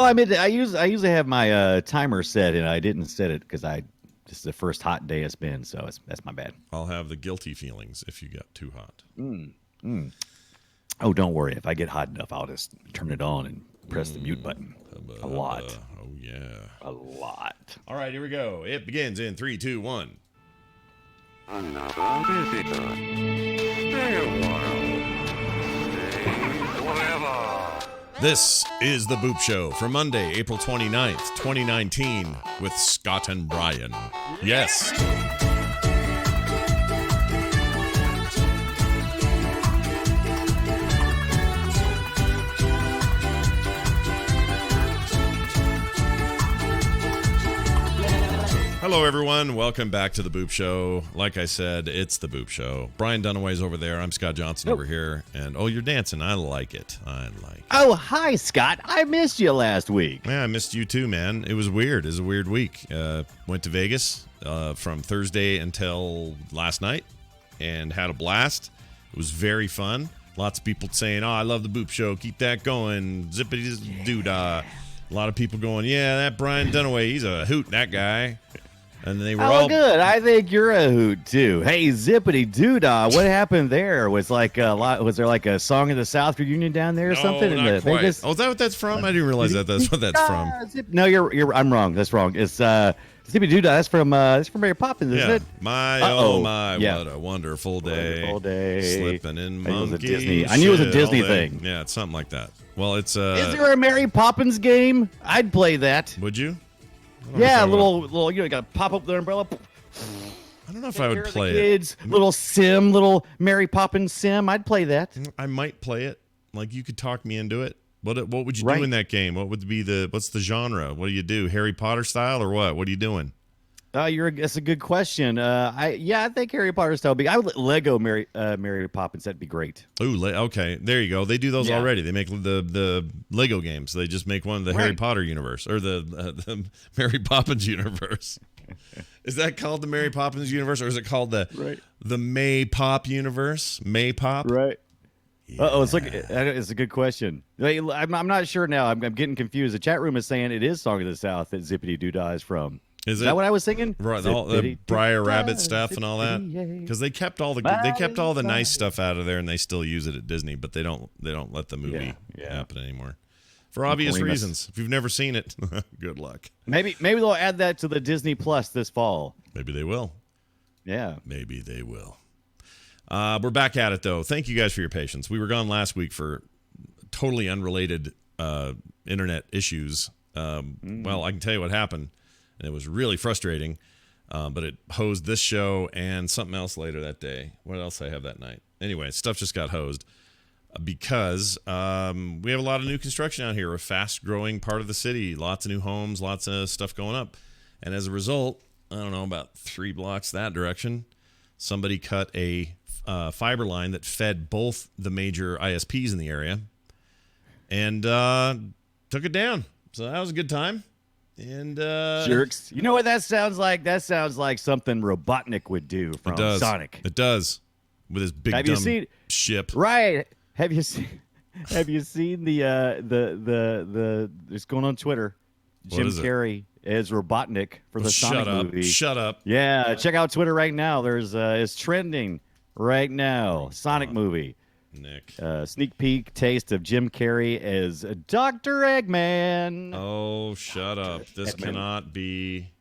I mean, I usually have my timer set, and I didn't set it because this is the first hot day it's been, so that's my bad. I'll have the guilty feelings if you get too hot. Oh, don't worry. If I get hot enough, I'll just turn it on and press the mute button. A lot. Oh yeah. A lot. All right, here we go. It begins in 3, 2, 1. Another visitor. Stay a while. Stay forever. This is The Boop Show for Monday, April 29th, 2019, with Scott and Brian. Yes. Hello, everyone. Welcome back to The Boop Show. Like I said, it's The Boop Show. Brian Dunaway's over there. I'm Scott Johnson over here. And, you're dancing. I like it. Oh, hi, Scott. I missed you last week. Yeah, I missed you too, man. It was weird. It was a weird week. Went to Vegas from Thursday until last night and had a blast. It was very fun. Lots of people saying, I love The Boop Show. Keep that going. Zippity-doo-dah. A lot of people going, yeah, that Brian Dunaway, he's a hoot, that guy. And they were all good. I think you're a hoot too. Hey, zippity doodah! What happened there? Was like a lot. Was there like a Song of the South reunion down there or something? Not quite. Vegas? Oh, is that what that's from? I didn't realize that's what that's from. No, you're. I'm wrong. That's wrong. It's zippity doodah. That's from Mary Poppins, isn't it? My what a wonderful day. Wonderful day. Slipping in monkey. Disney. I knew it was a Disney thing. Yeah, it's something like that. Well, it's Is there a Mary Poppins game? I'd play that. Would you? Yeah, little. You got to pop up the umbrella. I don't know if I would play it. Little Mary Poppins sim. I'd play that. I might play it. Like you could talk me into it. What would you do in that game? What would be what's the genre? What do you do? Harry Potter style or what? What are you doing? That's a good question. I think Harry Potter style. I would Lego Mary Poppins. That'd be great. Ooh, okay. There you go. They do those already. They make the Lego games. They just make one of the Harry Potter universe or the Mary Poppins universe. Is that called the Mary Poppins universe or is it called the May Pop universe? May Pop. Right. Yeah. It's a good question. I'm not sure now. I'm getting confused. The chat room is saying it is Song of the South that Zippity Doodah is from. Is that what I was singing? Right, all the Briar Rabbit stuff and all that. Because they kept all the nice stuff out of there, and they still use it at Disney, but they don't let the movie happen anymore for obvious reasons. If you've never seen it, good luck. Maybe they'll add that to the Disney Plus this fall. Maybe they will. Yeah, maybe they will. We're back at it though. Thank you guys for your patience. We were gone last week for totally unrelated internet issues. Well, I can tell you what happened. And it was really frustrating, but it hosed this show and something else later that day. What else did I have that night? Anyway, stuff just got hosed because we have a lot of new construction out here, a fast-growing part of the city, lots of new homes, lots of stuff going up. And as a result, I don't know, about 3 blocks that direction, somebody cut a fiber line that fed both the major ISPs in the area and took it down. So that was a good time. And jerks. You know what that sounds like? That sounds like something Robotnik would do from Sonic. It does. With his big dumb ship. Right. Have you seen the it's going on Twitter. Jim Carrey as Robotnik for the Sonic movie. Shut up. Yeah, check out Twitter right now. There's it's trending right now. Sonic movie. Nick. Sneak peek taste of Jim Carrey as Dr. Eggman. Oh, shut up. This cannot be.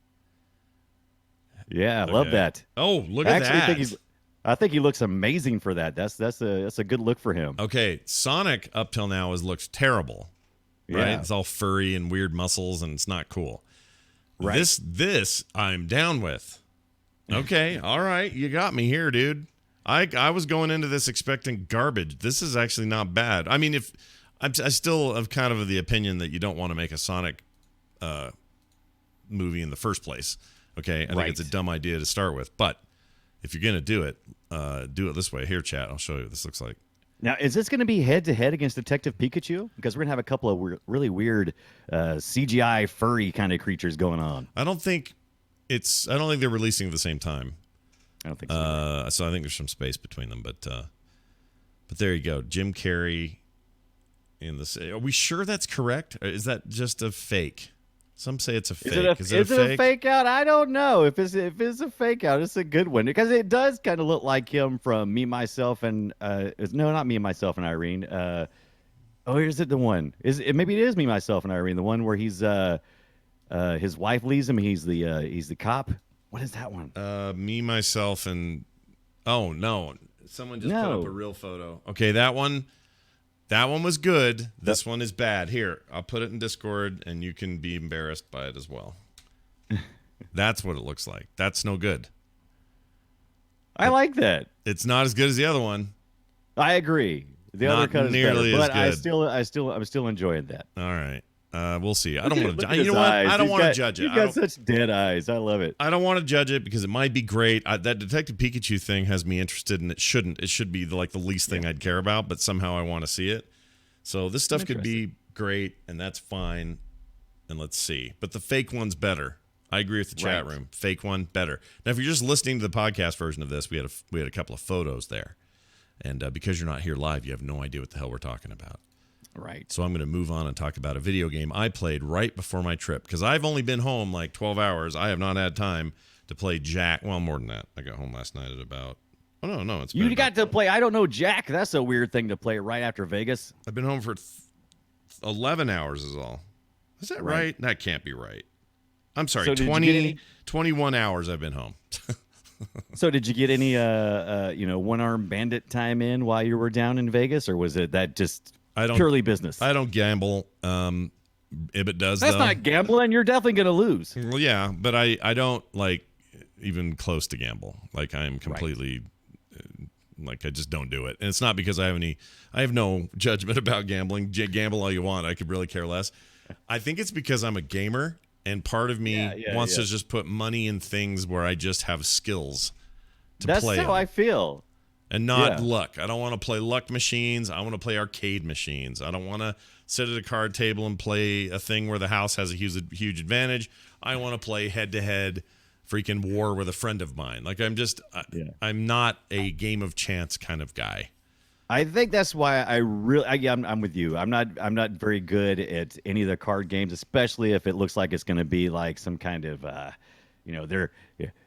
Yeah, I love that. Oh, look at that. I think he looks amazing for that. That's a good look for him. Okay, Sonic up till now has looked terrible. Right? Yeah. It's all furry and weird muscles and it's not cool. Right. This I'm down with. Okay, all right. You got me here, dude. I was going into this expecting garbage. This is actually not bad. I mean, I still have kind of the opinion that you don't want to make a Sonic movie in the first place. Okay, I think it's a dumb idea to start with. But if you're gonna do it this way. Here, chat. I'll show you what this looks like. Now, is this going to be head to head against Detective Pikachu? Because we're gonna have a couple of really weird CGI furry kind of creatures going on. I don't think they're releasing at the same time. I don't think so. So I think there's some space between them, but there you go. Jim Carrey in the city. Are we sure that's correct? Or is that just a fake? Some say it's a fake. Is it a fake out? I don't know. If it's a fake out, it's a good one because it does kind of look like him from Me, Myself, and no, not Me, Myself, and Irene. Is it the one? Maybe it is Me, Myself, and Irene? The one where he's his wife leaves him. He's the cop. What is that one? Me, Myself, and oh no, someone just put up a real photo. Okay, that one. That one was good. This one is bad. Here, I'll put it in Discord, and you can be embarrassed by it as well. That's what it looks like. That's no good. I like that. It's not as good as the other one. I agree. The other cut is nearly better, as but good. I'm still enjoying that. All right. We'll see. I don't want to. You know what? I don't want to judge it. You've got such dead eyes. I love it. I don't want to judge it because it might be great. That Detective Pikachu thing has me interested, and it shouldn't. It should be like the least thing I'd care about, but somehow I want to see it. So this stuff could be great, and that's fine. And let's see. But the fake one's better. I agree with the chat room. Fake one better. Now, if you're just listening to the podcast version of this, we had a couple of photos there, and because you're not here live, you have no idea what the hell we're talking about. Right. So I'm going to move on and talk about a video game I played right before my trip because I've only been home like 12 hours. I have not had time to play Jack. Well, more than that. I got home last night at about. Oh no, it's. You got to play. I don't know, Jack. That's a weird thing to play right after Vegas. I've been home for 11 hours is all. Is that right? That can't be right. I'm sorry. So 21 hours I've been home. So did you get any one-armed bandit time in while you were down in Vegas, or was it that just purely business? I don't gamble. Ibit does. That's not gambling. You're definitely going to lose. Well, yeah, but I don't like even close to gamble. Like I am completely. Like I just don't do it, and it's not because I have no judgment about gambling. Gamble all you want. I could really care less. I think it's because I'm a gamer, and part of me wants to just put money in things where I just have skills to play. That's how I feel. And not luck. I don't want to play luck machines. I want to play arcade machines. I don't want to sit at a card table and play a thing where the house has a huge advantage. I want to play head-to-head freaking war with a friend of mine. Like I'm not a game of chance kind of guy. I think that's why I'm with you. I'm not very good at any of the card games, especially if it looks like it's going to be like some kind of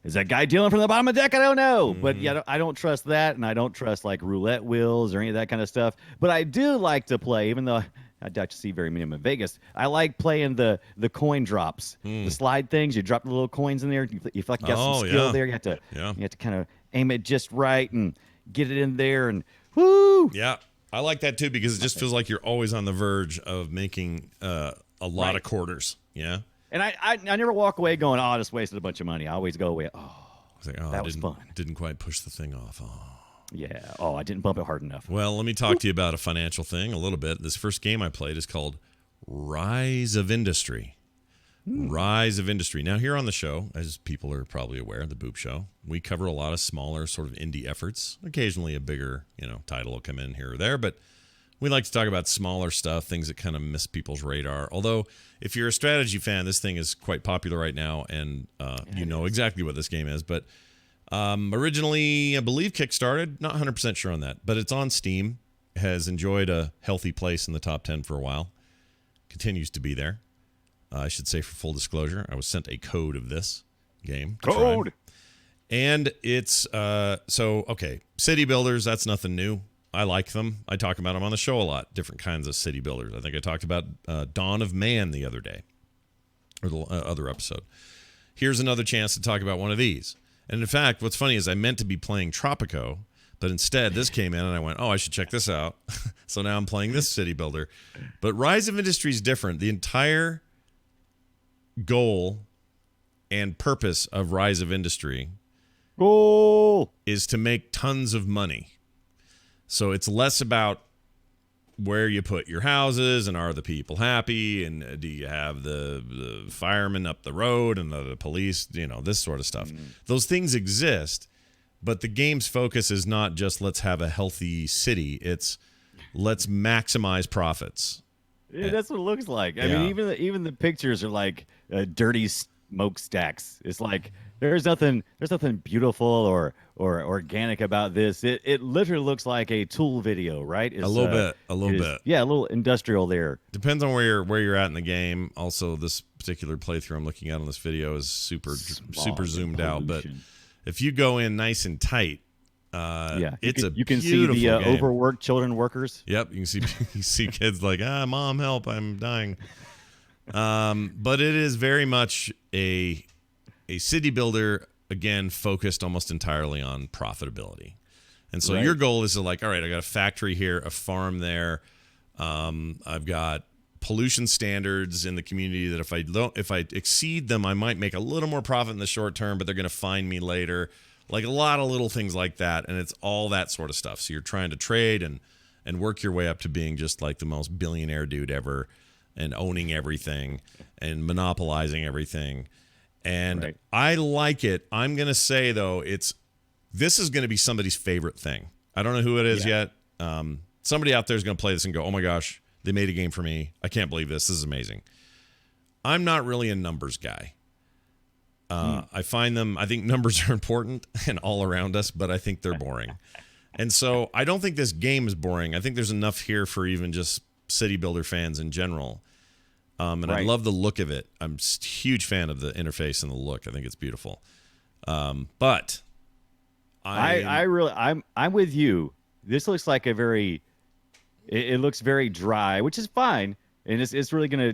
is that guy dealing from the bottom of the deck? I don't know. But I don't trust that, and I don't trust like roulette wheels or any of that kind of stuff. But I do like to play, even though I doubt you see very many of them in Vegas. I like playing the coin drops, the slide things. You drop the little coins in there. You feel like you got some skill there. You have to kind of aim it just right and get it in there, and whoo. Yeah, I like that too because it just feels like you're always on the verge of making a lot of quarters. Yeah. And I never walk away going, I just wasted a bunch of money. I always go away, that was fun. Didn't quite push the thing off. Yeah. I didn't bump it hard enough. Well, let me talk to you about a financial thing a little bit. This first game I played is called Rise of Industry. Rise of Industry. Now, here on the show, as people are probably aware, the Boop Show, we cover a lot of smaller sort of indie efforts. Occasionally a bigger, title will come in here or there, but we like to talk about smaller stuff, things that kind of miss people's radar. Although, if you're a strategy fan, this thing is quite popular right now, and you know exactly what this game is. But originally, I believe Kickstarted, not 100% sure on that, but it's on Steam, has enjoyed a healthy place in the top 10 for a while, continues to be there. I should say, for full disclosure, I was sent a code of this game. Code! And it's, city builders, that's nothing new. I like them. I talk about them on the show a lot, different kinds of city builders. I think I talked about Dawn of Man the other day, or the other episode. Here's another chance to talk about one of these. And in fact, what's funny is I meant to be playing Tropico, but instead this came in and I went, I should check this out. So now I'm playing this city builder. But Rise of Industry is different. The entire goal and purpose of Rise of Industry is to make tons of money. So it's less about where you put your houses and are the people happy and do you have the firemen up the road and the police, this sort of stuff. Those things exist, but the game's focus is not just let's have a healthy city. It's let's maximize profits. Yeah, that's what it looks like. I mean, even the pictures are like dirty smokestacks. It's like there's nothing beautiful or organic about this. It literally looks like a tool video, right? A little bit, a little bit. Yeah, a little industrial there. Depends on where you're at in the game. Also, this particular playthrough I'm looking at on this video is super zoomed out. But if you go in nice and tight, you can see the overworked children workers. Yep, you can see kids like, mom, help, I'm dying. But it is very much a city builder, again, focused almost entirely on profitability. And so your goal is to like, all right, I got a factory here, a farm there. I've got pollution standards in the community that if I exceed them, I might make a little more profit in the short term, but they're going to fine me later. Like a lot of little things like that. And it's all that sort of stuff. So you're trying to trade and work your way up to being just like the most billionaire dude ever and owning everything and monopolizing everything. And I like it. I'm going to say, though, this is going to be somebody's favorite thing. I don't know who it is yet. Somebody out there is going to play this and go, oh, my gosh, they made a game for me. I can't believe this. This is amazing. I'm not really a numbers guy. I think numbers are important and all around us, but I think they're boring. And so I don't think this game is boring. I think there's enough here for even just city builder fans in general. I love the look of it. I'm a huge fan of the interface and the look. I think it's beautiful. But I'm with you. This looks like it looks very dry, which is fine, and it's really gonna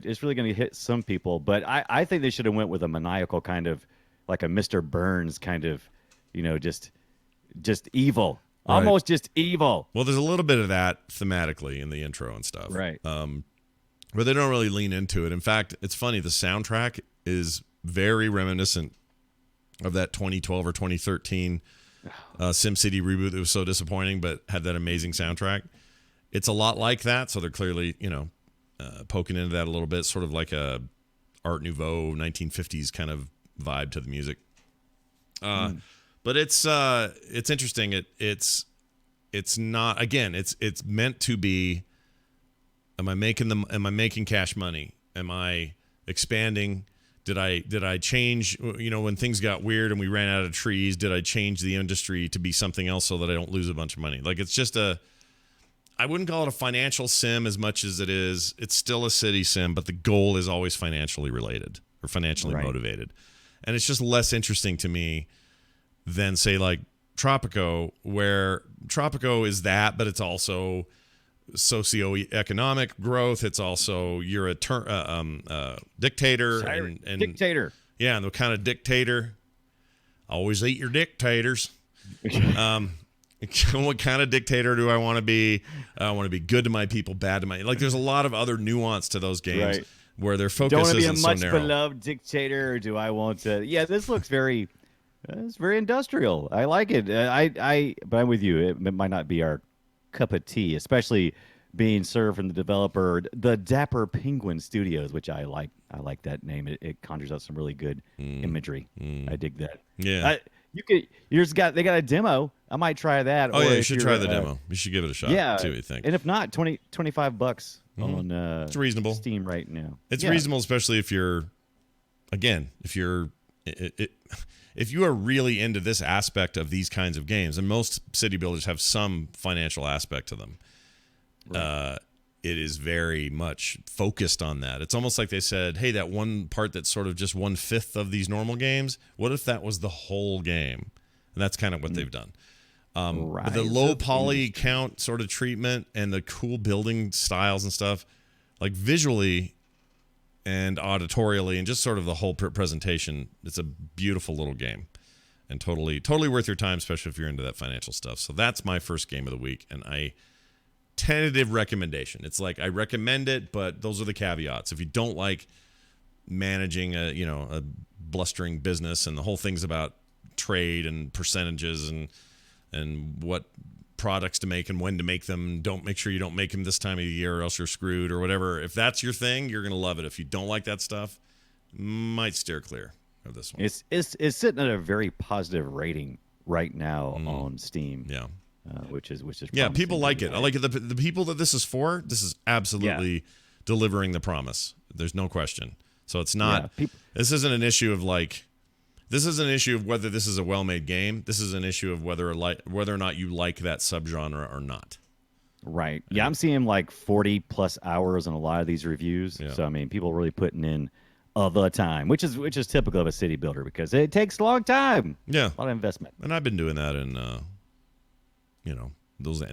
hit some people. But I think they should have went with a maniacal kind of, like a Mr. Burns kind of, just evil, almost just evil. Well, there's a little bit of that thematically in the intro and stuff, right? But they don't really lean into it. In fact, it's funny. The soundtrack is very reminiscent of that 2012 or 2013 SimCity reboot that was so disappointing, but had that amazing soundtrack. It's a lot like that. So they're clearly, poking into that a little bit, sort of like a Art Nouveau 1950s kind of vibe to the music. But it's interesting. It's not, again, it's meant to be, am I making cash money? Am I expanding? Did I change, when things got weird and we ran out of trees, did I change the industry to be something else so that I don't lose a bunch of money? Like, it's just I wouldn't call it a financial sim as much as it's still a city sim, but the goal is always financially related or financially motivated. And it's just less interesting to me than, say, like Tropico, where Tropico is that, but it's also socioeconomic growth. It's also you're a dictator and dictator. Yeah, and the kind of dictator. Always eat your dictators. What kind of dictator do I want to be? I want to be good to my people, bad to my. Like, there's a lot of other nuance to those games where their focus isn't so narrow. Do I want to be a much beloved dictator, or do I want to? Yeah, this looks very. It's very industrial. I like it. But I'm with you. It might not be our cup of tea, especially being served from the developer, the Dapper Penguin Studios, which I like. I like that name. It conjures up some really good imagery. I dig that. Yeah. They got a demo. I might try that. Oh, yeah, you should try the demo. You should give it a shot. Yeah. See what you think. And if not, $25 on it's reasonable. Steam right now. It's reasonable, especially if you're if you are really into this aspect of these kinds of games, and most city builders have some financial aspect to them. It is very much focused on that. It's almost like they said, hey, that one part that's sort of just 1/5 of these normal games, what if that was the whole game? And that's kind of what they've done. But the low poly count sort of treatment and the cool building styles and stuff, like visually and auditorially and just sort of the whole presentation, it's a beautiful little game and totally worth your time, especially if you're into that financial stuff. So that's my first game of the week, and tentative recommendation. It's like I recommend it, but those are the caveats. If you don't like managing a blustering business and the whole thing's about trade and percentages and what products to make and when to make them, make sure you don't make them this time of the year or else you're screwed or whatever. If that's your thing, you're going to love it. If you don't like that stuff, might steer clear of this one. It's sitting at a very positive rating right now on Steam. Yeah. Which is people like it. I like it. The people that this is for, this is absolutely delivering the promise. There's no question. So it's not. This isn't an issue of like This is an issue of whether this is a well-made game. This is an issue of whether or not you like that subgenre or not. Right. Yeah, I'm seeing like 40 plus hours on a lot of these reviews. Yeah. So I mean, people are really putting in the time, which is typical of a city builder because it takes a long time. Yeah. A lot of investment. And I've been doing that in,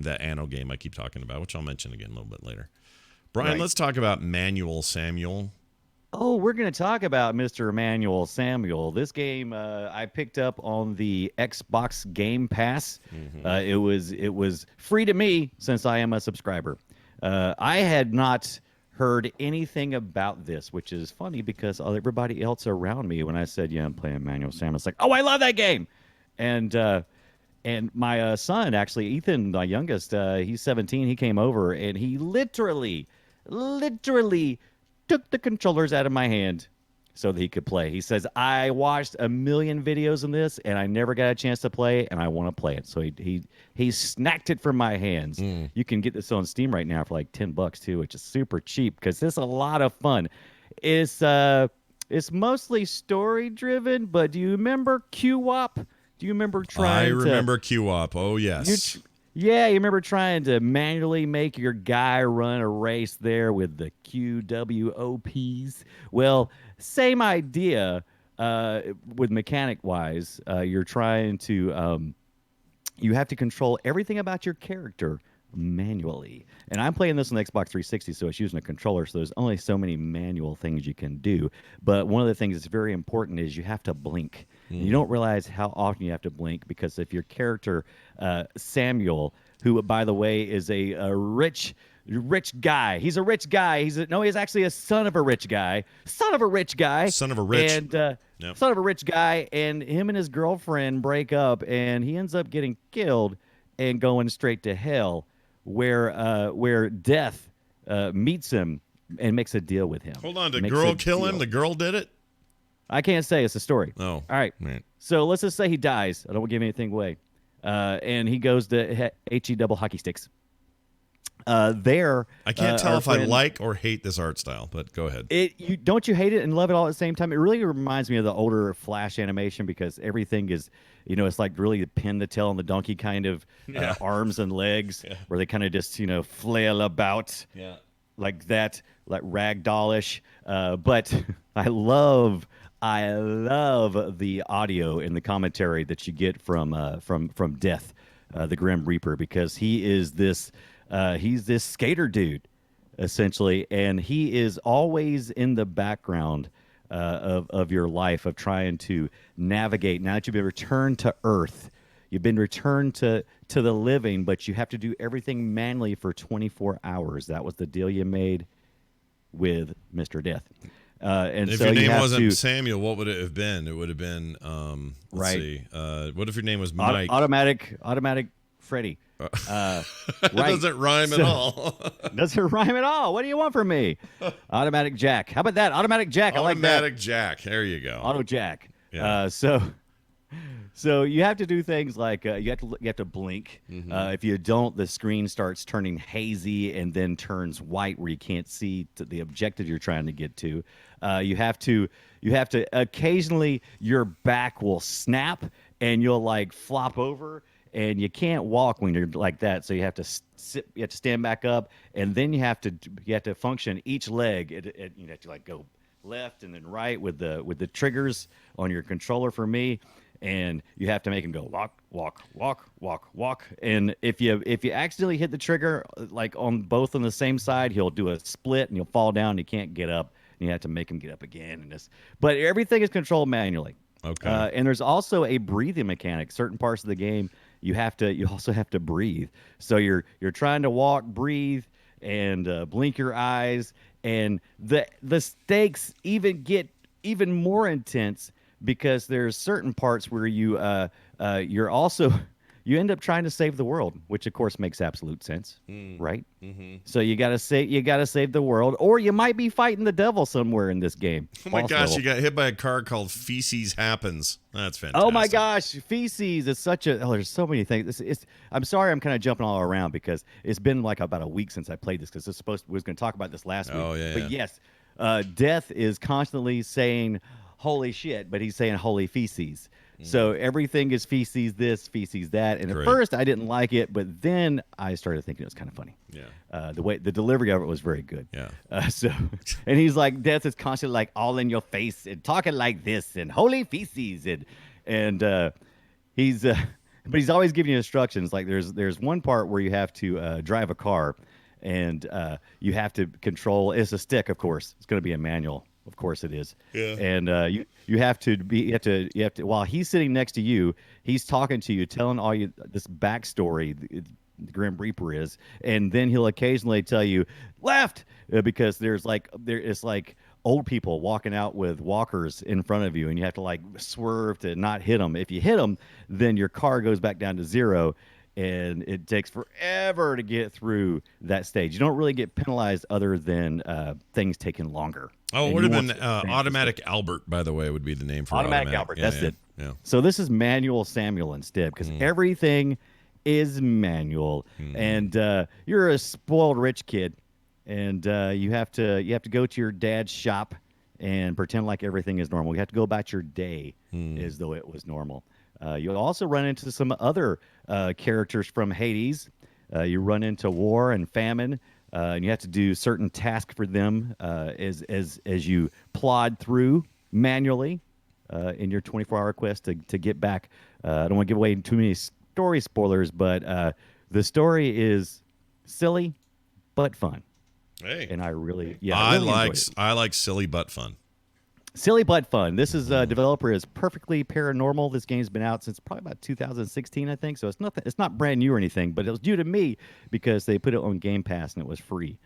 that Anno game I keep talking about, which I'll mention again a little bit later. Brian, Right. let's talk about Manuel Samuel. Oh, we're going to talk about Mr. Manuel Samuel. This game I picked up on the Xbox Game Pass. It was free to me since I am a subscriber. I had not heard anything about this, which is funny because everybody else around me, when I said, yeah, I'm playing Manuel Samuel, it's like, oh, I love that game. And my son, actually, Ethan, my youngest, he's 17. He came over and he literally took the controllers out of my hand so that he could play. He says, I watched a million videos on this and I never got a chance to play and I want to play it. So he snacked it from my hands. You can get this on Steam right now for like $10 too, which is super cheap because this is a lot of fun. It's mostly story driven, but do you remember QWOP? Do you remember trying to... I remember QWOP. Oh, yes. Yeah, you remember trying to manually make your guy run a race there with the QWOPs? Well, same idea with mechanic-wise. You're trying to... you have to control everything about your character manually. And I'm playing this on the Xbox 360, so it's using a controller, so there's only so many manual things you can do. But one of the things that's very important is you have to blink. You don't realize how often you have to blink because if your character, Samuel, who, by the way, is a rich guy. He's a rich guy. He's actually a son of a rich guy. Son of a rich guy. Son of a rich. And Yep. son of a rich guy. And him and his girlfriend break up, and he ends up getting killed and going straight to hell, where death meets him and makes a deal with him. Hold on. Did Makes girl a kill him? deal. The girl did it? I can't say. It's a story. Oh. All right. Right. So let's just say he dies. I don't want to give anything away. And he goes to HE double hockey sticks. There. I can't tell our if I friend- like or hate this art style, but go ahead. Don't you hate it and love it all at the same time? It really reminds me of the older Flash animation because everything is, it's like really the pin the tail on the donkey kind of arms and legs where they kind of just, flail about like that, like ragdollish. But I love the audio and the commentary that you get from Death, the Grim Reaper, because he's this skater dude, essentially, and he is always in the background of your life of trying to navigate. Now that you've been returned to Earth, you've been returned to the living, but you have to do everything manually for 24 hours. That was the deal you made with Mr. Death. And If so your name have wasn't to, Samuel, what would it have been? It would have been, let's see. What if your name was Mike? automatic Freddy. That right. doesn't rhyme at all. Doesn't rhyme at all. What do you want from me? Automatic Jack. How about that? Automatic Jack. I like that. Automatic Jack. There you go. Auto Jack. Yeah. So you have to do things like you have to blink. If you don't, the screen starts turning hazy and then turns white where you can't see the objective you're trying to get to. You have to occasionally your back will snap and you'll like flop over. And you can't walk when you're like that, so you have to sit. You have to stand back up, and then you have to function each leg. You have to like go left and then right with the triggers on your controller for me, and you have to make them go walk. And if you accidentally hit the trigger like on both on the same side, he'll do a split and you'll fall down. And you can't get up, and you have to make him get up again. But everything is controlled manually. Okay. And there's also a breathing mechanic. Certain parts of the game. You also have to breathe. So you're trying to walk, breathe, and blink your eyes, and the stakes even get even more intense because there's certain parts where you end up trying to save the world, which of course makes absolute sense, right? Mm-hmm. So you gotta save the world, or you might be fighting the devil somewhere in this game. Oh my gosh, you got hit by a car called Feces Happens. That's fantastic. Oh my gosh, feces is such a. Oh, there's so many things. I'm sorry, I'm kind of jumping all around because it's been like about a week since I played this because we was going to talk about this last week. Oh yeah. But yes, Death is constantly saying, holy shit, but he's saying holy feces. So everything is feces this, feces that. And at Great. first I didn't like it, but then I started thinking it was kind of funny. Yeah. The way the delivery of it was very good. Yeah. So, and he's like, Death is constantly like all in your face and talking like this and holy feces and he's but he's always giving you instructions. Like there's one part where you have to drive a car and you have to control. It's a stick, of course. It's going to be a manual. Of course it is. Yeah. And you have to while he's sitting next to you, he's talking to you, telling all you this backstory. The Grim Reaper is, and then he'll occasionally tell you left because there's like it's like old people walking out with walkers in front of you, and you have to like swerve to not hit them. If you hit them, then your car goes back down to zero, and it takes forever to get through that stage. You don't really get penalized other than things taking longer. Oh, it And would you have want been to Automatic Albert, by the way, would be the name for Automatic Albert. That's yeah, it. Yeah. So this is Manuel Samuel instead, because everything is manual, and you're a spoiled rich kid, and you have to go to your dad's shop and pretend like everything is normal. You have to go about your day as though it was normal. You'll also run into some other characters from Hades. You run into War and Famine, and you have to do certain tasks for them as you plod through manually in your 24-hour quest to get back. I don't want to give away too many story spoilers, but the story is silly but fun. Hey. And I really I really like enjoyed it. I like silly but fun. Silly but fun. This is developer is Perfectly Paranormal. This game's been out since probably about 2016, I think. So it's not brand new or anything, but it was due to me because they put it on Game Pass and it was free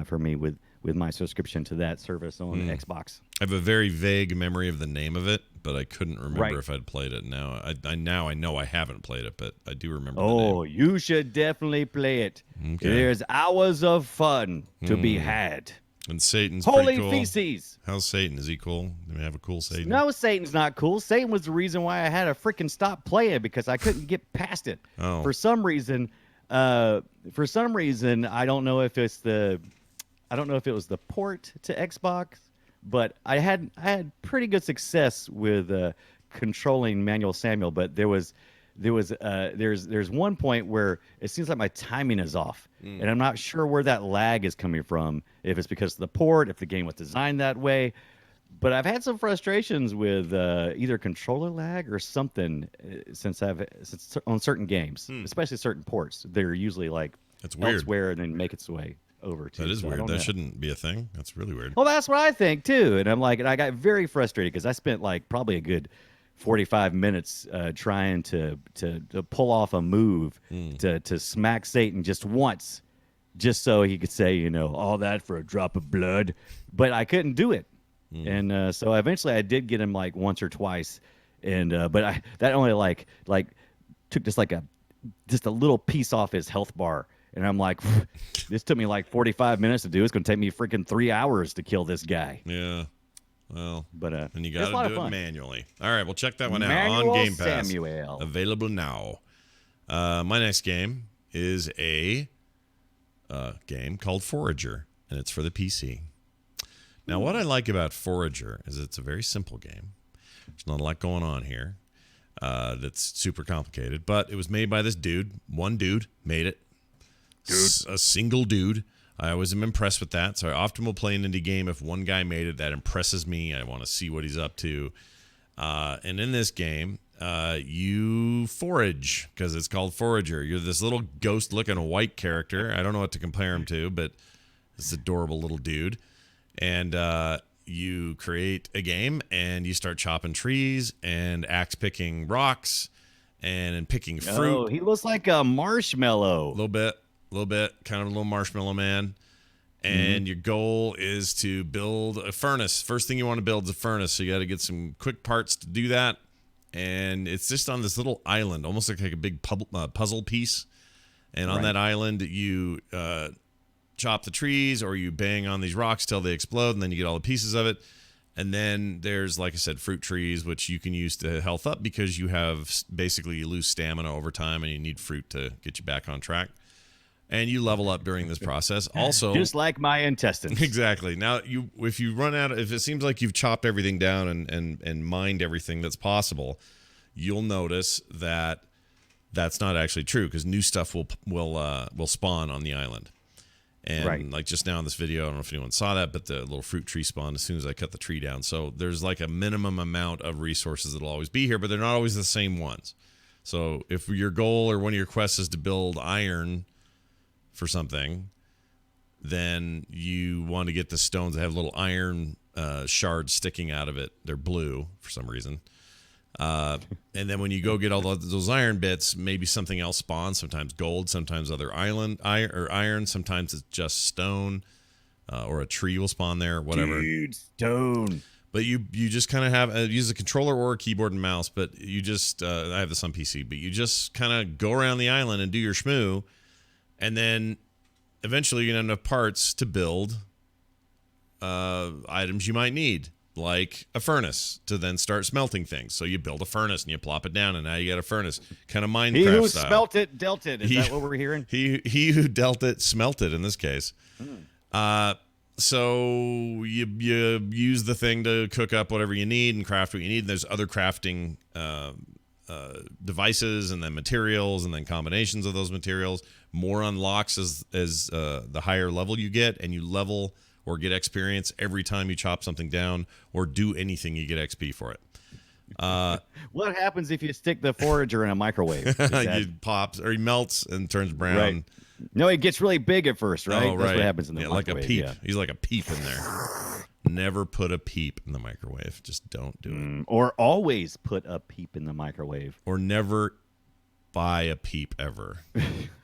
for me with my subscription to that service on Xbox. I have a very vague memory of the name of it, but I couldn't remember Right. if I'd played it. Now I know I haven't played it, but I do remember the Oh, name. you should definitely play it. Okay. There's hours of fun to be had. And Satan's Holy pretty cool. feces. How's Satan? Is he cool? Do we have a cool Satan? No, Satan's not cool. Satan was the reason why I had to freaking stop playing because I couldn't get past it. Oh. For some reason, I don't know if it was the port to Xbox, but I had pretty good success with controlling Manuel Samuel, but there's one point where it seems like my timing is off, and I'm not sure where that lag is coming from. If it's because of the port, if the game was designed that way, but I've had some frustrations with either controller lag or something since on certain games, especially certain ports. They're usually like That's weird. elsewhere and then make its way over to. That is so I weird. don't That know. shouldn't be a thing. That's really weird. Well, that's what I think too, and I got very frustrated because I spent like probably a good 45 minutes trying to pull off a move to smack Satan just once, just so he could say, all that for a drop of blood, but I couldn't do it, and so eventually I did get him like once or twice, and but that only like took just a little piece off his health bar. And I'm like, this took me like 45 minutes to do. It's going to take me freaking 3 hours to kill this guy. Yeah. Well, But and you it's a lot got to of do it fun. manually. All right, well, check that one out Manuel on Game Pass. Samuel. Available now. My next game is a game called Forager, and it's for the PC. Now, what I like about Forager is it's a very simple game. There's not a lot going on here that's super complicated, but it was made by this dude. One dude made it. A single dude. I always am impressed with that. So I often will play an indie game if one guy made it. That impresses me. I want to see what he's up to. And in this game, you forage because it's called Forager. You're this little ghost-looking white character. I don't know what to compare him to, but this adorable little dude. And you create a game, and you start chopping trees and axe picking rocks and picking fruit. Oh, he looks like a marshmallow. A little bit, kind of a little marshmallow man. And your goal is to build a furnace. First thing you want to build is a furnace, so you got to get some quick parts to do that. And it's just on this little island, almost like a big puzzle piece. And on that island, you chop the trees or you bang on these rocks till they explode, and then you get all the pieces of it. And then there's, like I said, fruit trees, which you can use to health up because you lose stamina over time and you need fruit to get you back on track. and you level up during this process. Also, just like my intestines. exactly. Now, if it seems like you've chopped everything down and mined everything that's possible, you'll notice that that's not actually true, because new stuff will spawn on the island. And like just now in this video, I don't know if anyone saw that, but the little fruit tree spawned as soon as I cut the tree down. So there's like a minimum amount of resources that'll always be here, but they're not always the same ones. So if your goal or one of your quests is to build iron for something, then you want to get the stones that have little iron shards sticking out of it. They're blue for some reason. And then when you go get all those iron bits, maybe something else spawns. Sometimes gold, sometimes other iron. Sometimes it's just stone, or a tree will spawn there, whatever. Dude, stone. But you just kind of have use a controller or a keyboard and mouse. But you just I have this on PC. But you just kind of go around the island and do your schmoo, and then eventually you're gonna have enough parts to build items you might need, like a furnace, to then start smelting things. So you build a furnace and you plop it down, and now you got a furnace, kind of Minecraft He who style. smelt it dealt it. Is that what we're hearing? He who dealt it smelt it in this case. So you use the thing to cook up whatever you need and craft what you need. There's other crafting devices, and then materials, and then combinations of those materials. More unlocks as the higher level you get, and you level or get experience every time you chop something down or do anything. You get XP for it. What happens if you stick the forager in a microwave? He pops, or he melts and turns brown. Right. No, it gets really big at first, right? Oh, right. That's what happens in the like microwave. a peep. Yeah. He's like a peep in there. Never put a peep in the microwave. Just don't do it. Or always put a peep in the microwave. Or never buy a peep ever,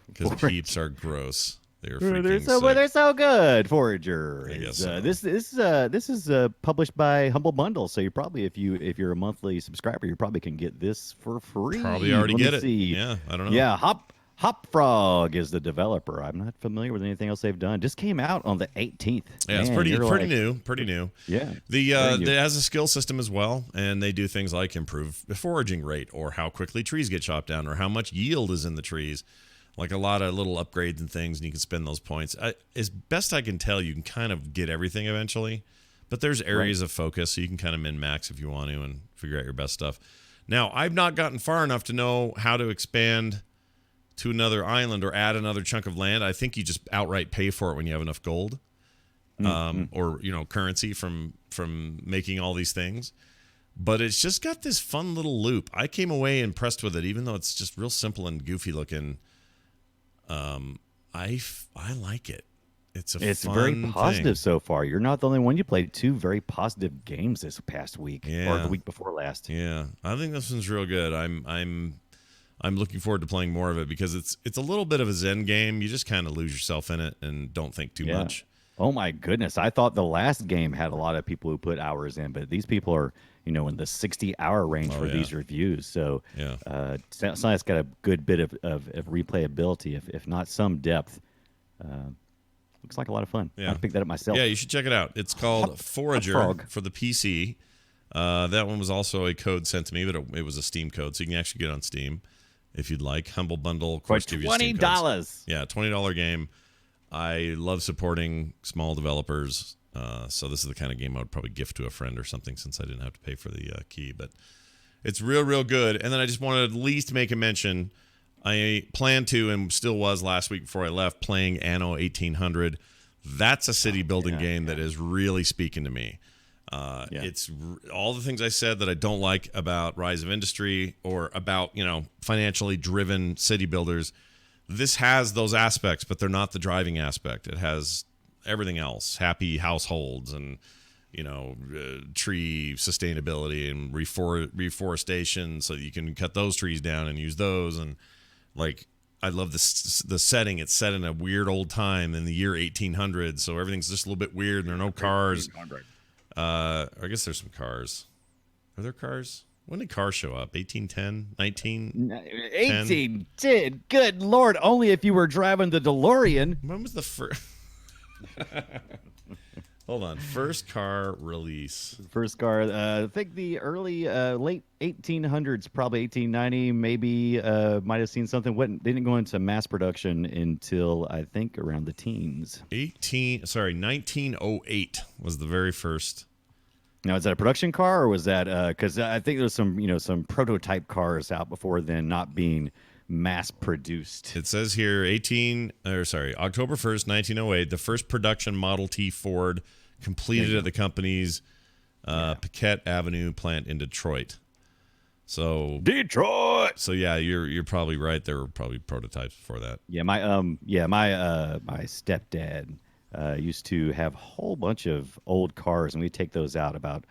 because peeps are gross. They're freaking sick. They're so good. Forager. I guess so. This is published by Humble Bundle, so you probably, if you're a monthly subscriber, you probably can get this for free. Probably already Let me get it. see. Yeah, I don't know. Yeah, Hop Frog is the developer. I'm not familiar with anything else they've done. Just came out on the 18th. Yeah, it's Man, pretty like, new. Pretty new. Yeah. It has a skill system as well, and they do things like improve the foraging rate, or how quickly trees get chopped down, or how much yield is in the trees. Like a lot of little upgrades and things, and you can spend those points. As best I can tell, you can kind of get everything eventually, but there's areas of focus, so you can kind of min-max if you want to and figure out your best stuff. Now, I've not gotten far enough to know how to expand to another island or add another chunk of land. I think you just outright pay for it when you have enough gold, or currency from making all these things. But it's just got this fun little loop. I came away impressed with it, even though it's just real simple and goofy looking. I like it. It's fun very positive thing. so far. You're not the only one. You played 2 very positive games this past week, Yeah. or the week before last. Yeah, I think this one's real good. I'm looking forward to playing more of it, because it's a little bit of a zen game. You just kind of lose yourself in it and don't think too much. Oh my goodness! I thought the last game had a lot of people who put hours in, but these people are, in the 60-hour range for these reviews. So sounds like it's got a good bit of replayability, if not some depth. Looks like a lot of fun. Yeah. I'll pick that up myself. Yeah, you should check it out. It's called Forager Frog. for the PC. That one was also a code sent to me, but it was a Steam code, so you can actually get it on Steam if you'd like. Humble Bundle, of For course, give you Steam codes. $20. Yeah, $20 game. I love supporting small developers, so this is the kind of game I would probably gift to a friend or something, since I didn't have to pay for the key. But it's real good. And then I just wanted to at least make a mention. I planned to, and still was last week before I left, playing Anno 1800. That's a city building game that is really speaking to me. It's all the things I said that I don't like about Rise of Industry, or about financially driven city builders. This has those aspects, but they're not the driving aspect. It has everything else: happy households, and tree sustainability, and reforestation, so that you can cut those trees down and use those. And I love the setting. It's set in a weird old time in the year 1800, so everything's just a little bit weird, and there are no cars. I guess there's some cars. Are there cars? When did cars show up? 1810? 1810. Good Lord. Only if you were driving the DeLorean. When was the first? Hold on. First car release. First car, I think the early, late 1800s, probably 1890, maybe might have seen something. They didn't go into mass production until I think around the teens. 1908 was the very first. Now, is that a production car or was that because I think there's some prototype cars out before then not being mass produced. It says here October 1st, 1908, the first production Model T Ford completed at the company's Paquette Avenue plant in Detroit. So Detroit. So yeah, you're probably right. There were probably prototypes before that. Yeah, my stepdad used to have a whole bunch of old cars, and we'd take those out about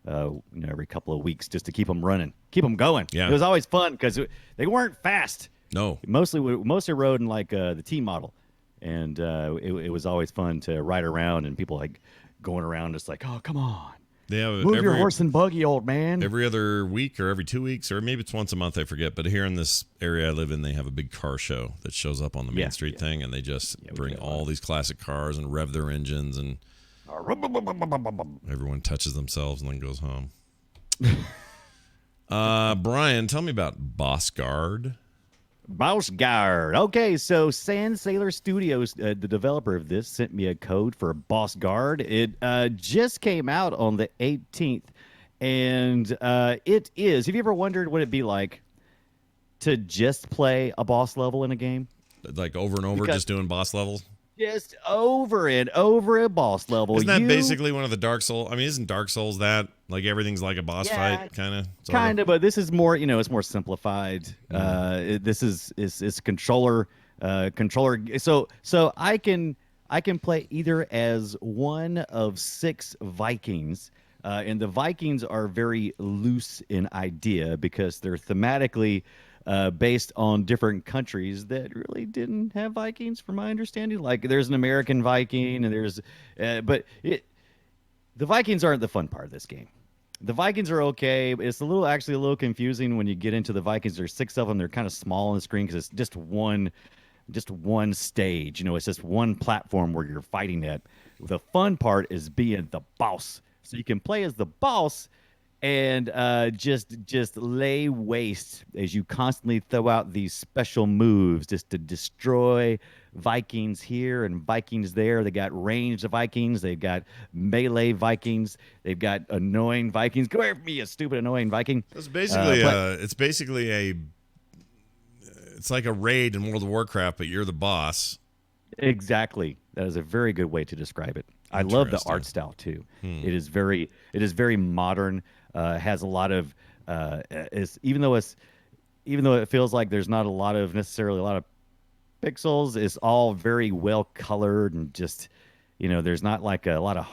every couple of weeks just to keep them running, keep them going. Yeah. It was always fun because they weren't fast. No. Mostly rode in like the T model, and it was always fun to ride around and people like going around just like, oh, come on. They have Move your horse and buggy, old man. Every other week or every 2 weeks, or maybe it's once a month, I forget. But here in this area I live in, they have a big car show that shows up on the Main Street thing, and they just bring all these classic cars and rev their engines, and everyone touches themselves and then goes home. Brian, tell me about Bossgard. Bossgard. Okay, so Sand Sailor Studios, the developer of this, sent me a code for Bossgard. It just came out on the 18th, and it is. Have you ever wondered what it'd be like to just play a boss level in a game? Like over and over, just doing boss levels? Just over and over a boss level. Isn't that basically one of the Dark Souls? I mean, isn't Dark Souls that? Like everything's like a boss fight, kind of? Kind of, but this is more, it's more simplified. This is controller. So I can play either as one of 6 Vikings. And the Vikings are very loose in idea because they're thematically based on different countries that really didn't have Vikings, from my understanding. Like there's an American Viking, and there's, the Vikings aren't the fun part of this game. The Vikings are okay. It's actually a little confusing when you get into the Vikings. There's 6 of them. They're kind of small on the screen because it's just one stage. It's just one platform where you're fighting at. The fun part is being the boss. So you can play as the boss and just lay waste as you constantly throw out these special moves just to destroy Vikings here and Vikings there. They got ranged Vikings. They've got melee Vikings. They've got annoying Vikings. Come here for me, you stupid annoying Viking. It's like a raid in World of Warcraft, but you're the boss. Exactly. That is a very good way to describe it. I love the art style too. It is very modern. Has a lot of even though it feels like there's not necessarily a lot of pixels, it's all very well colored and just there's not like a lot of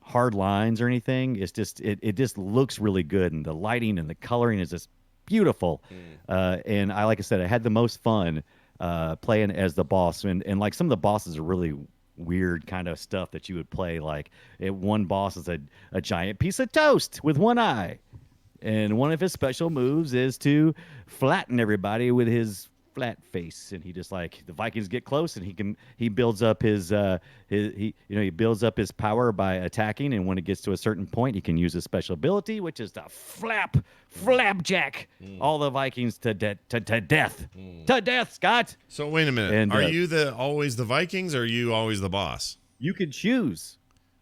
hard lines or anything. It's just it just looks really good, and the lighting and the coloring is just beautiful. And like I said, I had the most fun playing as the boss, and like some of the bosses are really weird kind of stuff that you would play. Like one boss is a giant piece of toast with one eye, and one of his special moves is to flatten everybody with his flat face. And he just like the Vikings get close, and he builds up his builds up his power by attacking, and when it gets to a certain point, he can use his special ability, which is to flapjack all the Vikings to death. To death, Scott. So wait a minute. And, are you always the Vikings, or are you always the boss? You can choose.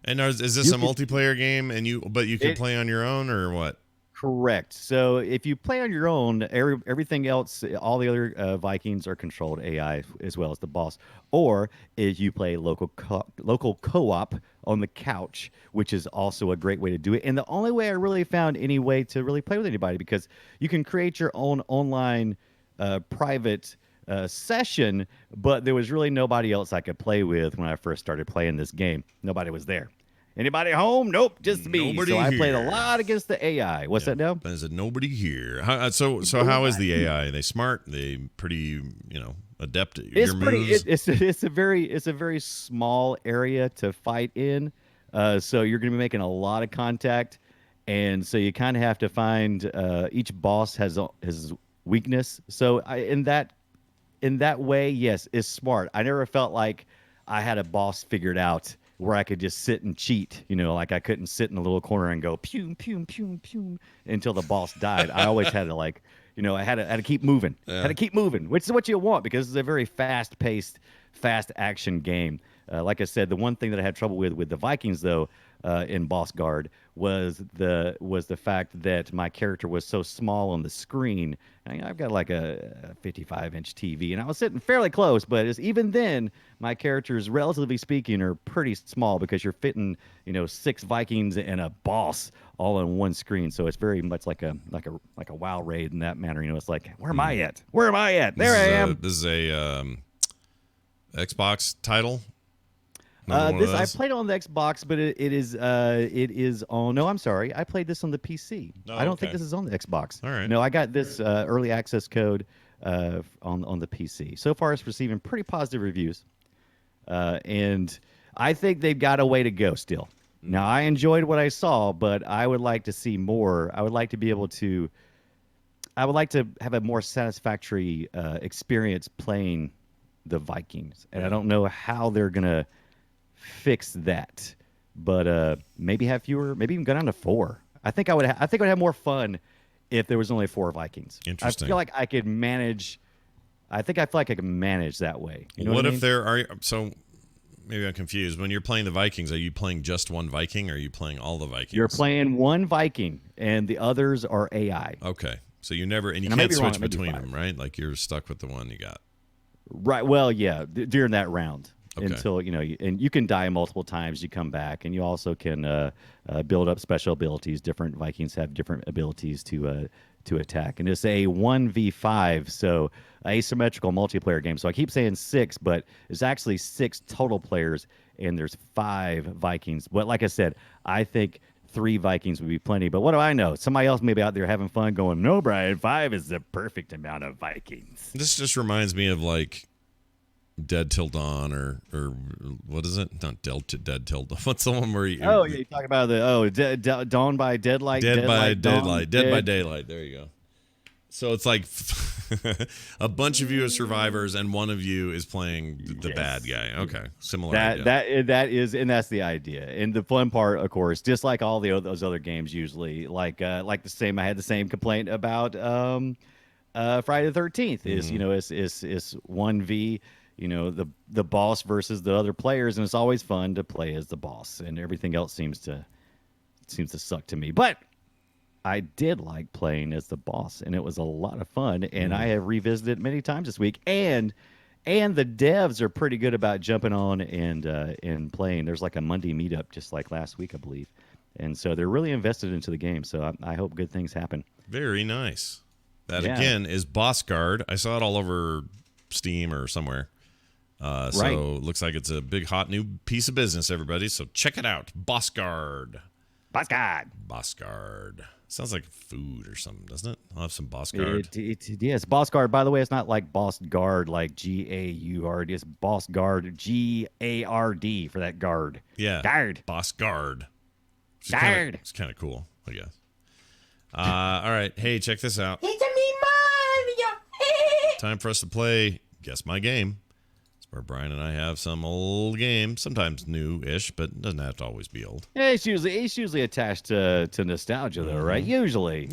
And is this a multiplayer game, and you can play on your own, or what? Correct. So if you play on your own, everything else, all the other Vikings are controlled AI as well as the boss. Or if you play local co-op on the couch, which is also a great way to do it. And the only way I really found any way to really play with anybody, because you can create your own online private session, but there was really nobody else I could play with when I first started playing this game. Nobody was there. Anybody home? Nope, just me. Nobody I played a here. lot against the AI. What's that now? I said nobody here. So how is the AI? Are they smart? Are they pretty, adept at your moves? It's a very small area to fight in. So you're going to be making a lot of contact, and so you kind of have to find each boss has his weakness. So in that way, yes, it's smart. I never felt like I had a boss figured out where I could just sit and cheat. Like I couldn't sit in a little corner and go pew pew pew pew until the boss died. I always had to I had to keep moving. Yeah. Had to keep moving, which is what you want because it's a very fast-paced, fast action game. Like I said, the one thing that I had trouble with the Vikings though in Bossgard was the fact that my character was so small on the screen. I've got like a 55-inch TV, and I was sitting fairly close, but even then, my characters, relatively speaking, are pretty small because you're fitting 6 Vikings and a boss all on one screen. So it's very much like a WoW raid in that manner. It's like, where am I at? Where am I at? There I am. This is a Xbox title. I played on the Xbox, but it is on. No, I'm sorry. I played this on the PC. Oh, I don't think this is on the Xbox. All right. No, I got this early access code on the PC. So far, it's receiving pretty positive reviews, and I think they've got a way to go still. Now, I enjoyed what I saw, but I would like to see more. I would like to be able to. I would like to have a more satisfactory experience playing the Vikings, and I don't know how they're gonna fix that, but maybe have fewer, maybe even go down to 4. I think I would have more fun if there was only 4 Vikings. Interesting. I feel like I could manage. I feel like I can manage that way. What I if mean? there are so? Maybe I'm confused. When you're playing the Vikings, are you playing just one Viking, or are you playing all the Vikings? You're playing one Viking, and the others are AI. Okay, so you never and you And I may can't be wrong, switch it may be between 5. them, right? Like you're stuck with the one you got. Right. Well, yeah. During that round, Okay. until and you can die multiple times. You come back, and you also can build up special abilities. Different Vikings have different abilities to attack, and it's a 1v5, so asymmetrical multiplayer game. So I keep saying 6, but it's actually 6 total players, and there's 5 Vikings. But like I said, I think 3 Vikings would be plenty. But what do I know? Somebody else may be out there having fun, going, "No, Brian, 5 is the perfect amount of Vikings." This just reminds me of like Dead Till Dawn, or what is it? Not Dead Till Dawn. What's the one where you? Oh, yeah, you talk about the Dawn by Deadlight. Dead by Dawn, Dead by Daylight. There you go. So it's like a bunch of you are survivors, and one of you is playing the bad guy. Okay, similar idea. That is, and that's the idea. And the fun part, of course, just like all those other games, usually like the same. I had the same complaint about Friday the 13th. Is is 1v. The boss versus the other players, and it's always fun to play as the boss, and everything else seems to suck to me. But I did like playing as the boss, and it was a lot of fun, and I have revisited it many times this week. And the devs are pretty good about jumping on and playing. There's like a Monday meetup just like last week, I believe. And so they're really invested into the game, so I hope good things happen. Very nice. That, again, is Bossgard. I saw it all over Steam or somewhere. So it looks like it's a big, hot new piece of business, everybody. So check it out. Bossgard. Bossgard. Sounds like food or something, doesn't it? I'll have some Bossgard. Yes, Bossgard. By the way, it's not like Bossgard, like G-A-U-R-D. It's Bossgard, G-A-R-D for that guard. Yeah. Guard. Bossgard. Guard. It's kind of cool, I guess. All right. Hey, check this out. It's me, Mario. Time for us to play Guess My Game. It's where Brian and I have some old game, sometimes new-ish, but it doesn't have to always be old. Yeah, it's usually attached to nostalgia, though, right? Usually.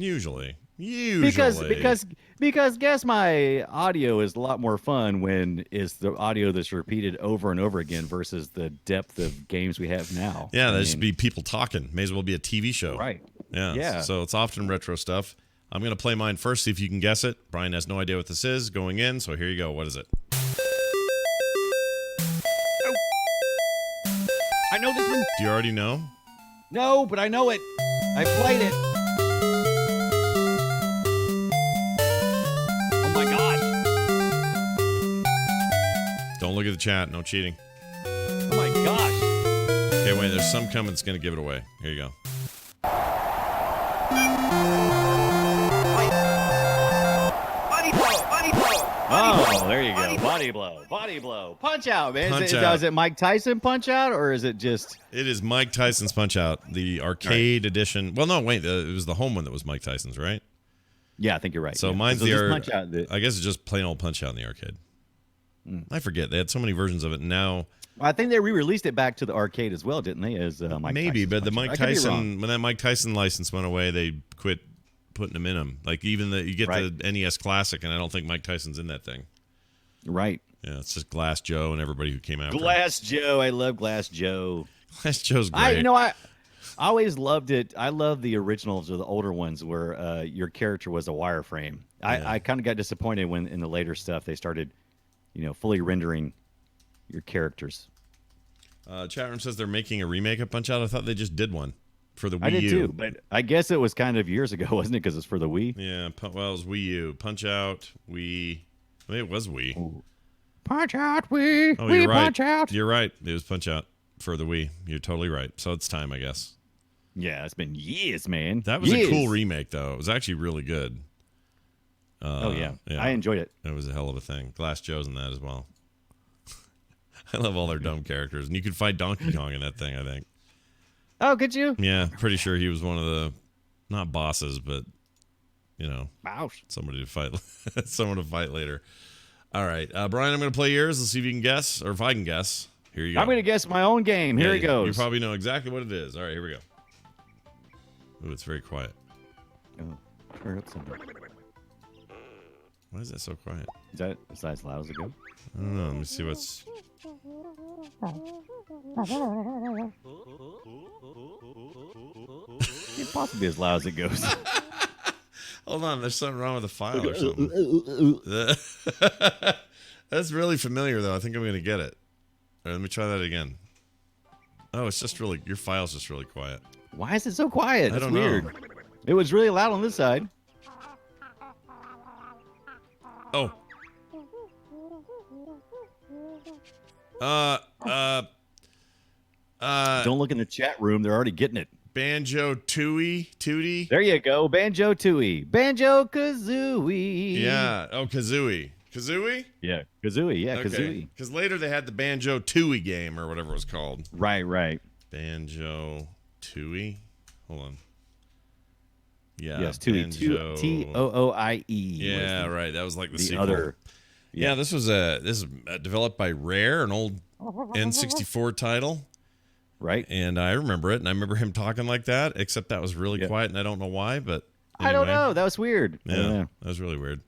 Because Guess My Audio is a lot more fun when it's the audio that's repeated over and over again versus the depth of games we have now. Yeah, that should be people talking. May as well be a TV show. Right. Yeah. So it's often retro stuff. I'm going to play mine first, see if you can guess it. Brian has no idea what this is going in, so here you go. What is it? I know this one. Do you already know? No, but I know it. I played it. Oh my gosh. Don't look at the chat. No cheating. Oh my gosh. Okay, wait. There's some coming that's going to give it away. Here you go. Oh, there you go. Body blow. Punch Out, man. Is it Mike Tyson Punch Out, or is it just... It is Mike Tyson's Punch Out, the arcade edition. Well, no, wait. It was the home one that was Mike Tyson's, right? Yeah, I think you're right. So yeah. mine's Punch Out. I guess it's just plain old Punch Out in the arcade. I forget. They had so many versions of it. And now I think they re-released it back to the arcade as well, didn't they? As Mike maybe, Tyson's but the punch-out. Mike I could be wrong. Tyson when that Mike Tyson license went away, they quit putting them in them. Like even you get Right. the NES Classic, and I don't think Mike Tyson's in that thing. Right. Yeah, it's just Glass Joe and everybody who came after him. Glass Joe. I love Glass Joe. Glass Joe's great. I always loved it. I love the originals or the older ones where your character was a wireframe. I kind of got disappointed when in the later stuff they started, fully rendering your characters. Chat room says they're making a remake of Punch Out. I thought they just did one for the Wii I did U. too, but I guess it was kind of years ago, wasn't it? Because it's for the Wii. Yeah, well, it was Wii U. Punch Out, Wii. I mean, it was Wii. Ooh. Punch Out, Wii. Oh, Wii you're right. Punch Out. You're right. It was Punch Out for the Wii. You're totally right. So it's time, I guess. Yeah, it's been years, man. That was years. a cool remake, though. It was actually really good. Oh, yeah. I enjoyed it. It was a hell of a thing. Glass Joe's in that as well. I love all their dumb characters. And you could fight Donkey Kong in that thing, I think. Oh, could you? Yeah, pretty sure he was one of the, not bosses, but, Ouch. somebody to fight, someone to fight later. All right, Brian, I'm going to play yours. Let's see if you can guess, or if I can guess. Here you go. I'm going to guess my own game. Here it goes. You probably know exactly what it is. All right, here we go. Ooh, it's very quiet. Oh, turn up something. Why is that so quiet? Is that as loud as it goes? I don't know. Let me see what's... It possibly as loud as it goes. Hold on, there's something wrong with the file or something. That's really familiar, though. I think I'm going to get it. All right, let me try that again. Oh, it's just really... Your file's just really quiet. Why is it so quiet? I It's don't know. weird. It was really loud on this side. Oh. Don't look in the chat room. They're already getting it. Banjo Tootie? There you go. Banjo Tooie. Banjo Kazooie. Yeah. Oh, Kazooie. Kazooie? Yeah. Kazooie. Yeah, Kazooie. Because later they had the Banjo Tooie game or whatever it was called. Right. Banjo Tooie? Hold on. Yeah. Yes, Tooie. Banjo... Tooie. Yeah, right. That was like the sequel. Other. Yeah, this is developed by Rare, an old N64 title. Right. And I remember it, and I remember him talking like that, except that was really quiet, and I don't know why, but anyway. I don't know. That was weird. I don't Yeah, know. that was really weird.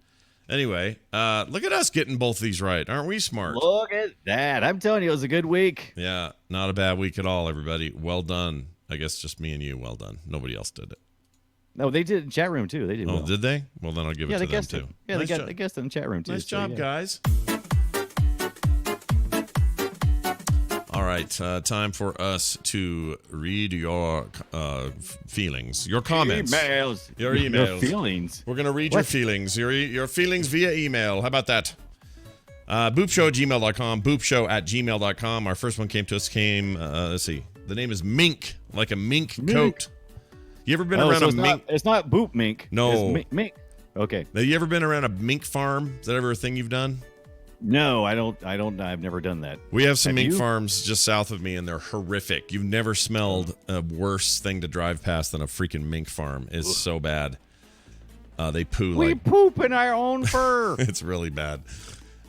Anyway, look at us getting both these right. Aren't we smart? Look at that. I'm telling you, it was a good week. Yeah, not a bad week at all, everybody. Well done. I guess just me and you, well done. Nobody else did it. No, they did in chat room, too. They did Oh, well. did they? Well, then I'll give it Yeah, to they them, guessed too. it. Yeah, Nice they guessed it in the chat room, too. Nice so, job, yeah. guys. All right, time for us to read your feelings, your comments, Emails. your emails. Your feelings. We're going to read your feelings, your feelings via email. How about that? Boopshow@gmail.com, boopshow@gmail.com. Our first one let's see. The name is Mink, like a mink coat. You ever been around so a mink? It's not boop mink. No. It's mink. Okay. Have you ever been around a mink farm? Is that ever a thing you've done? No, I don't. I've never done that. We have some mink you? farms just south of me, and they're horrific. You've never smelled a worse thing to drive past than a freaking mink farm. It's so bad. They poo We like... poop in our own fur. It's really bad.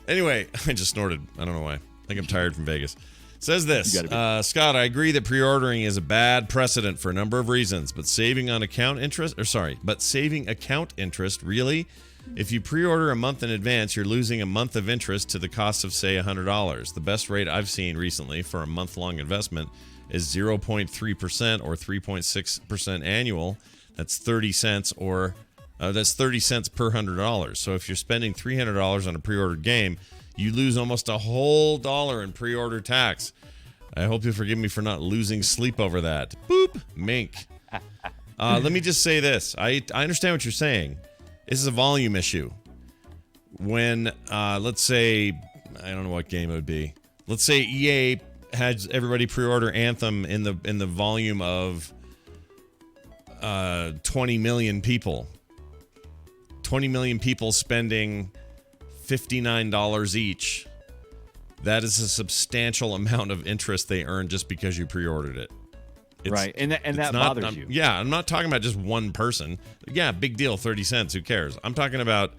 Anyway, I just snorted. I don't know why. I think I'm tired from Vegas. Says this, Scott, I agree that pre-ordering is a bad precedent for a number of reasons, but saving account interest, really? If you pre-order a month in advance, you're losing a month of interest to the cost of, say, $100. The best rate I've seen recently for a month-long investment is 0.3% or 3.6% annual. That's 30 cents or that's 30 cents per $100. So if you're spending $300 on a pre-ordered game, you lose almost a whole dollar in pre-order tax. I hope you'll forgive me for not losing sleep over that. Boop, mink. Let me just say this. I understand what you're saying. This is a volume issue. When, let's say, I don't know what game it would be. Let's say EA has everybody pre-order Anthem in the volume of 20 million people. 20 million people spending $59 each. That is a substantial amount of interest they earn just because you pre-ordered it. Right, and that bothers you. Yeah, I'm not talking about just one person. Yeah, big deal, 30 cents, who cares? I'm talking about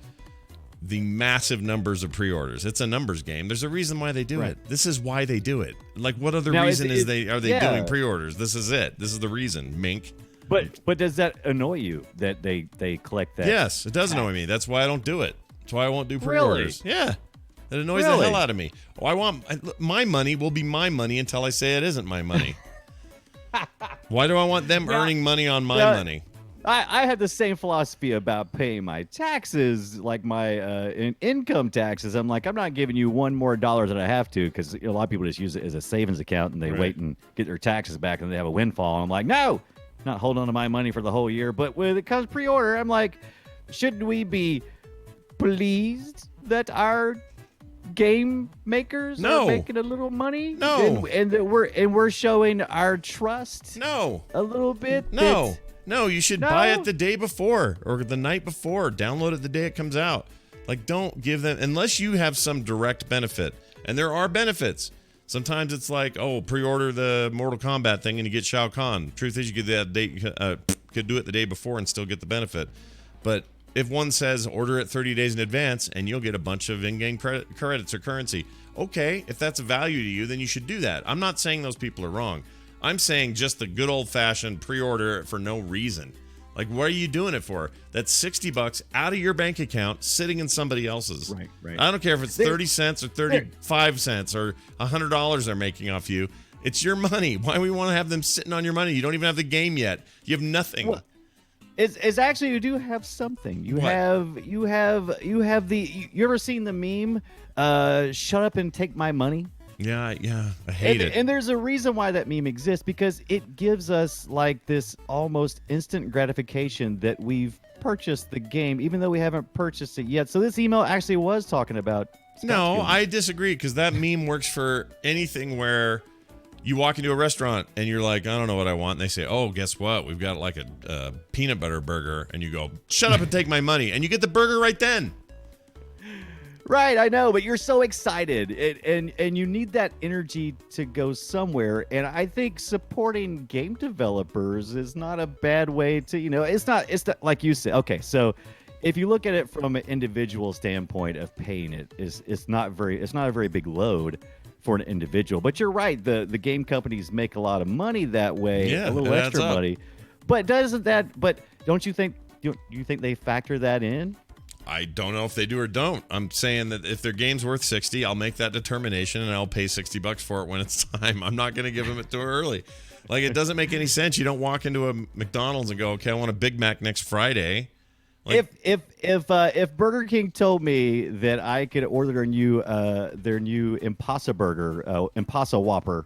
the massive numbers of pre-orders. It's a numbers game. There's a reason why they do it. This is why they do it. Like, what other reason are they doing pre-orders? This is it. This is the reason, Mink. But does that annoy you that they collect that? Yes, it does annoy me. That's why I don't do it. That's why I won't do pre-orders. Really? Yeah. It annoys the hell out of me. My money will be my money until I say it isn't my money. Why do I want them earning money on my money? I had the same philosophy about paying my taxes, like my income taxes. I'm like, I'm not giving you one more dollar than I have to, because a lot of people just use it as a savings account and they wait and get their taxes back and they have a windfall. And I'm like, no, not holding on to my money for the whole year. But when it comes pre-order, I'm like, shouldn't we be pleased that our game makers are making a little money? No. And that we're showing our trust? No. A little bit? No. No, you should buy it the day before or the night before. Download it the day it comes out. Like, don't give them, unless you have some direct benefit. And there are benefits. Sometimes it's like, oh, pre-order the Mortal Kombat thing and you get Shao Kahn. Truth is, you could do it the day before and still get the benefit. But if one says order it 30 days in advance and you'll get a bunch of in-game credits or currency, okay, if that's a value to you, then you should do that. I'm not saying those people are wrong. I'm saying just the good old-fashioned pre-order for no reason. Like, what are you doing it for? That's $60 out of your bank account sitting in somebody else's. Right. I don't care if it's 30 cents or 35 cents or $100 they're making off you. It's your money. Why do we want to have them sitting on your money? You don't even have the game yet. You have nothing. Well, it's actually, you do have something. You have the. You ever seen the meme? Shut up and take my money. Yeah, I hate it. And there's a reason why that meme exists, because it gives us like this almost instant gratification that we've purchased the game, even though we haven't purchased it yet. So this email actually was talking about. No, I disagree, because that meme works for anything where you walk into a restaurant and you're like, I don't know what I want. And they say, oh, guess what? We've got like a peanut butter burger. And you go, shut up and take my money. And you get the burger right then. Right, I know, but you're so excited, and you need that energy to go somewhere. And I think supporting game developers is not a bad way to, it's not like you said. Okay, so if you look at it from an individual standpoint of paying it, it's not a very big load for an individual. But you're right, the game companies make a lot of money that way, a little extra money. But don't you think they factor that in? I don't know if they do or don't. I'm saying that if their game's worth 60, I'll make that determination and I'll pay $60 for it when it's time. I'm not going to give them it too early. Like, it doesn't make any sense. You don't walk into a McDonald's and go, okay, I want a Big Mac next Friday. Like, if Burger King told me that I could order their new Impossible Burger, Impossible Whopper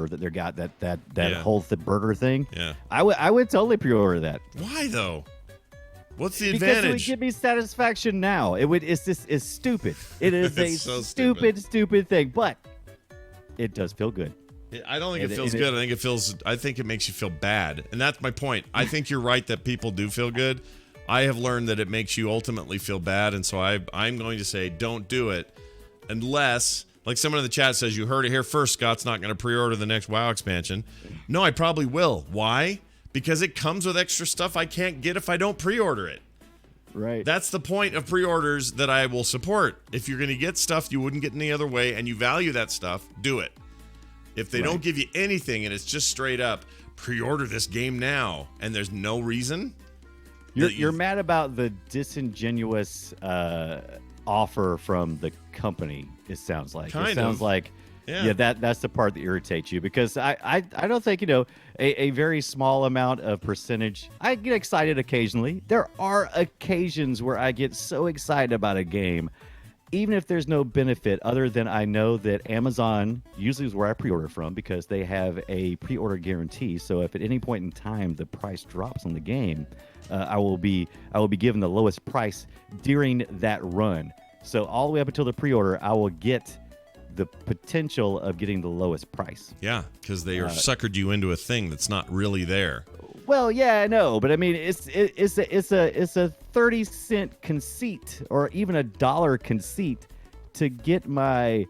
that they got, that whole burger thing, I would totally pre-order that. Why though? What's the advantage? Because it would give me satisfaction now. It's stupid. It is a so stupid thing, but it does feel good. I don't think it feels good. I think it makes you feel bad. And that's my point. I think you're right that people do feel good. I have learned that it makes you ultimately feel bad. And so I'm going to say, don't do it unless, like someone in the chat says, you heard it here first, Scott's not going to pre-order the next WoW expansion. No, I probably will. Why? Because it comes with extra stuff I can't get if I don't pre-order it. Right. That's the point of pre-orders that I will support. If you're going to get stuff you wouldn't get any other way and you value that stuff, do it. If they don't give you anything and it's just straight up, pre-order this game now, and there's no reason. You're mad about the disingenuous offer from the company, it sounds like. That's the part that irritates you, because I don't think, a very small amount of percentage. I get excited occasionally. There are occasions where I get so excited about a game, even if there's no benefit other than I know that Amazon usually is where I pre-order from, because they have a pre-order guarantee. So if at any point in time the price drops on the game, I will be given the lowest price during that run. So all the way up until the pre-order, I will get the potential of getting the lowest price. Yeah, because they are suckered you into a thing that's not really there. Well, yeah, I know, but I mean, it's a 30-cent conceit or even $1 conceit to get my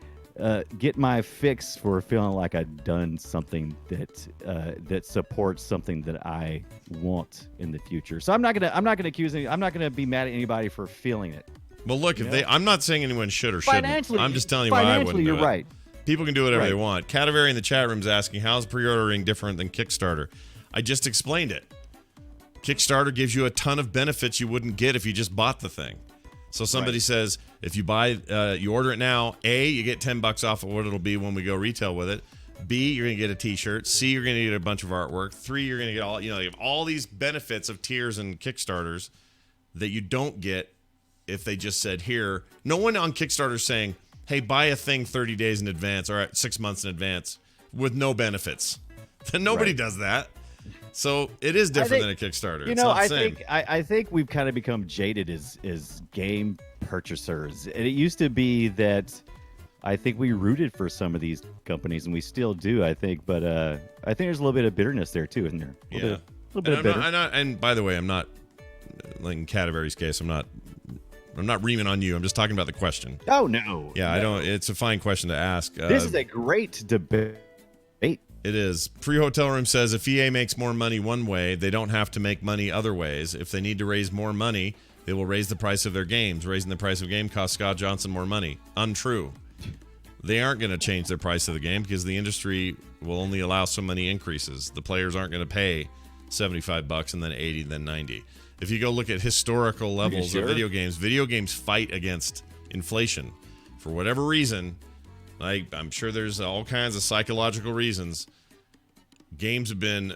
get my fix for feeling like I've done something that supports something that I want in the future. So I'm not gonna accuse any, I'm not gonna be mad at anybody for feeling it. Well, look, if I'm not saying anyone should or shouldn't. Financially, I'm just telling you why I wouldn't do you're it. right. People can do whatever Right. they want. Cadavery in the chat room is asking, how's pre-ordering different than Kickstarter? I just explained it. Kickstarter gives you a ton of benefits you wouldn't get if you just bought the thing. So somebody says, if you buy, you order it now, A, you get $10 off of what it'll be when we go retail with it. B, you're going to get a t-shirt. C, you're going to get a bunch of artwork. 3, you're going to get all, you have all these benefits of tiers and Kickstarters that you don't get if they just said here. No one on Kickstarter is saying, hey, buy a thing 30 days in advance or 6 months in advance with no benefits. Nobody does that. So it is different than a Kickstarter. You It's know, not the I same. think we've kind of become jaded as game purchasers. And it used to be that I think we rooted for some of these companies, and we still do. I think, but I think there's a little bit of bitterness there too, isn't there? A little bit of bitter. And by the way, I'm not, like in Cadavery's case, I'm not reaming on you. I'm just talking about the question. Oh no. Yeah, no. I don't. It's a fine question to ask. This is a great debate. It is. Free Hotel Room says if EA makes more money one way, they don't have to make money other ways. If they need to raise more money, they will raise the price of their games. Raising the price of a game costs Scott Johnson more money. Untrue. They aren't going to change their price of the game because the industry will only allow so many increases. The players aren't going to pay $75 and then 80, then 90. If you go look at historical levels of video games fight against inflation. For whatever reason, I'm sure there's all kinds of psychological reasons. Games have been,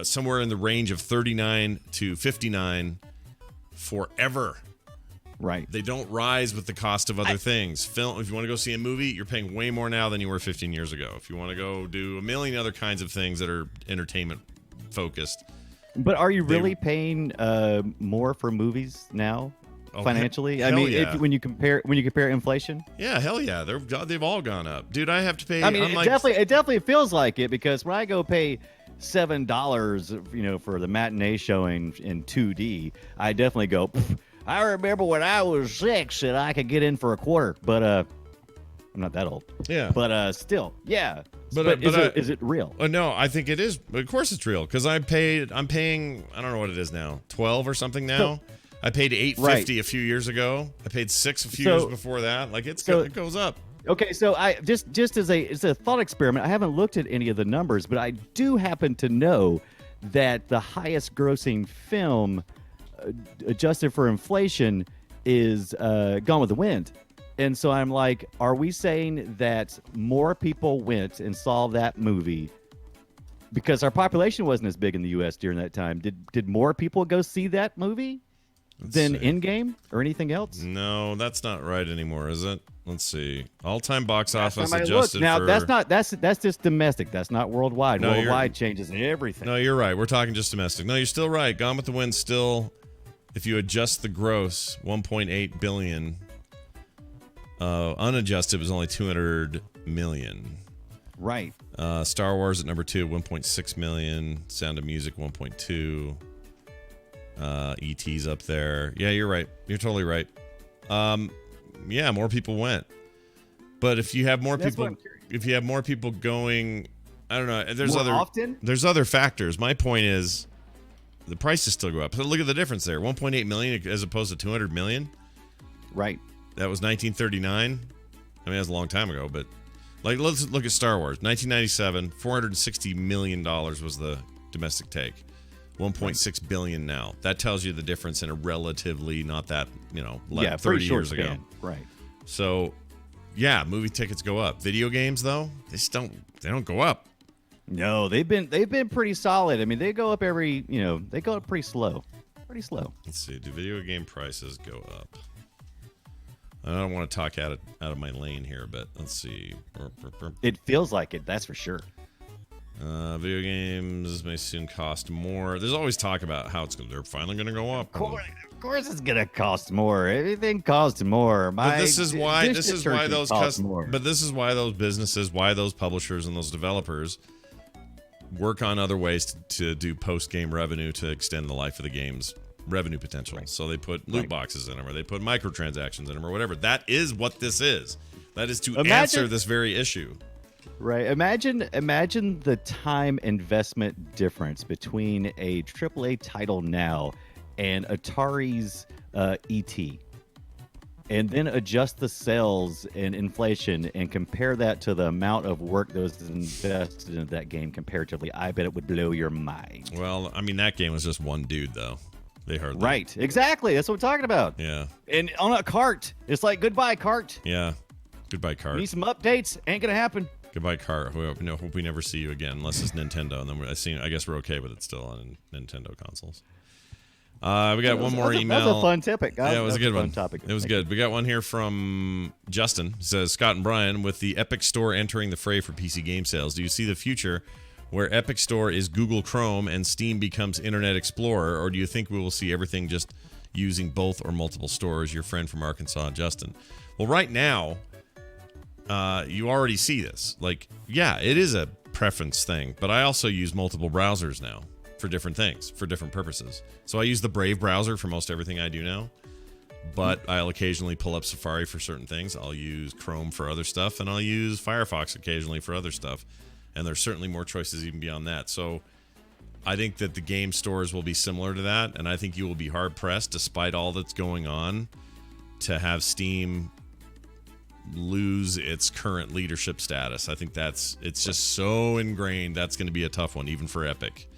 somewhere in the range of 39 to 59 forever. Right. They don't rise with the cost of other things. Film. If you want to go see a movie, you're paying way more now than you were 15 years ago. If you want to go do a million other kinds of things that are entertainment focused. But are you really paying more for movies now? Financially, hell yeah. when you compare inflation, yeah, hell yeah, they've all gone up, dude. I have to pay. I mean, it definitely feels like it because when I go pay $7, for the matinee showing in 2D, I definitely go. I remember when I was 6 and I could get in for a quarter, but I'm not that old. Yeah, but still, yeah. But is it real? No, I think it is. Of course, it's real because I'm paying. I don't know what it is now, 12 or something now. I paid $8.50 a few years ago. I paid $6 a few years before that. Like it goes up. Okay, so I just as a thought experiment, I haven't looked at any of the numbers, but I do happen to know that the highest grossing film adjusted for inflation is Gone with the Wind. And so I'm like, are we saying that more people went and saw that movie because our population wasn't as big in the U.S. during that time? Did more people go see that movie than Endgame or anything else? No, that's not right anymore, is it? Let's see. All-time box office adjusted now, for... that's just domestic. That's not worldwide. No, worldwide changes everything. No, you're right. We're talking just domestic. No, you're still right. Gone with the Wind still, if you adjust the gross, $1.8 billion. Unadjusted was only $200 million. Right. Star Wars at number 2, $1.6 million. Sound of Music, $1.2. E.T.'s up there. Yeah, you're right. You're totally right. Yeah, more people went. But if you have more people going, I don't know. There's other factors. My point is the prices still go up. So look at the difference there. 1.8 million as opposed to 200 million. Right. That was 1939. I mean, that was a long time ago, but let's look at Star Wars. 1997, $460 million was the domestic take. 1.6 billion now. That tells you the difference in a relatively not that, 30 years ago. Right. So, yeah, movie tickets go up. Video games though, they don't go up. No, they've been pretty solid. I mean, they go up they go up pretty slow. Pretty slow. Let's see. Do video game prices go up? I don't want to talk out of my lane here, but let's see. It feels like it, that's for sure. Video games may soon cost more. There's always talk about how they're finally going to go up. Of course it's going to cost more. Everything costs more. But this is why those businesses, why those publishers and those developers work on other ways to do post-game revenue to extend the life of the game's revenue potential. Right. So they put loot boxes in them, or they put microtransactions in them, or whatever. That is what this is. That is to Imagine- answer this very issue. Right. Imagine the time investment difference between a AAA title now and Atari's ET. And then adjust the sales and inflation and compare that to the amount of work that was invested in that game comparatively. I bet it would blow your mind. Well, I mean, that game was just one dude, though. They heard that. Right. Exactly. That's what we're talking about. Yeah. And on a cart. It's like, goodbye, cart. Yeah. Goodbye, cart. Need some updates. Ain't going to happen. Goodbye, cart. Hope we never see you again, unless it's Nintendo. And then I guess we're okay with it still on Nintendo consoles. We got one more email. That was a fun topic. Yeah, it was a good one. Topic. It was good. We got one here from Justin. It says, Scott and Brian, with the Epic Store entering the fray for PC game sales, do you see the future where Epic Store is Google Chrome and Steam becomes Internet Explorer, or do you think we will see everything just using both or multiple stores? Your friend from Arkansas, Justin. Well, right now, you already see this. Like, yeah, it is a preference thing, but I also use multiple browsers now for different things, for different purposes. So I use the Brave browser for most everything I do now, but I'll occasionally pull up Safari for certain things. I'll use Chrome for other stuff, and I'll use Firefox occasionally for other stuff. And there's certainly more choices even beyond that. So I think that the game stores will be similar to that, and I think you will be hard-pressed, despite all that's going on, to have Steam lose its current leadership status. I think it's just so ingrained. That's going to be a tough one, even for Epic.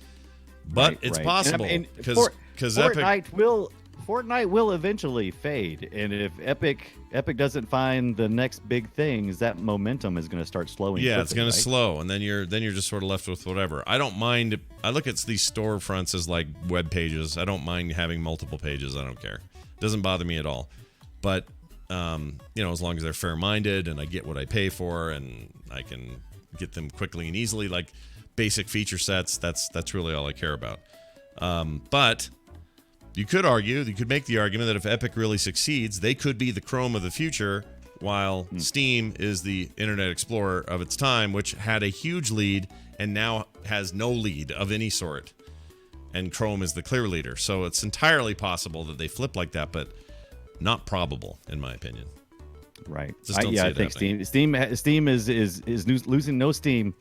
But it's possible because Fortnite will eventually fade, and if Epic doesn't find the next big things, that momentum is going to start slowing. Yeah, quickly, it's going right? to slow, and then you're just sort of left with whatever. I don't mind. I look at these storefronts as like web pages. I don't mind having multiple pages. I don't care. It doesn't bother me at all. But as long as they're fair-minded and I get what I pay for and I can get them quickly and easily, like basic feature sets, that's really all I care about. But you could make the argument that if Epic really succeeds, they could be the Chrome of the future, while Steam is the Internet Explorer of its time, which had a huge lead and now has no lead of any sort. And Chrome is the clear leader. So it's entirely possible that they flip like that, but not probable, in my opinion. Right. I think Steam is losing no steam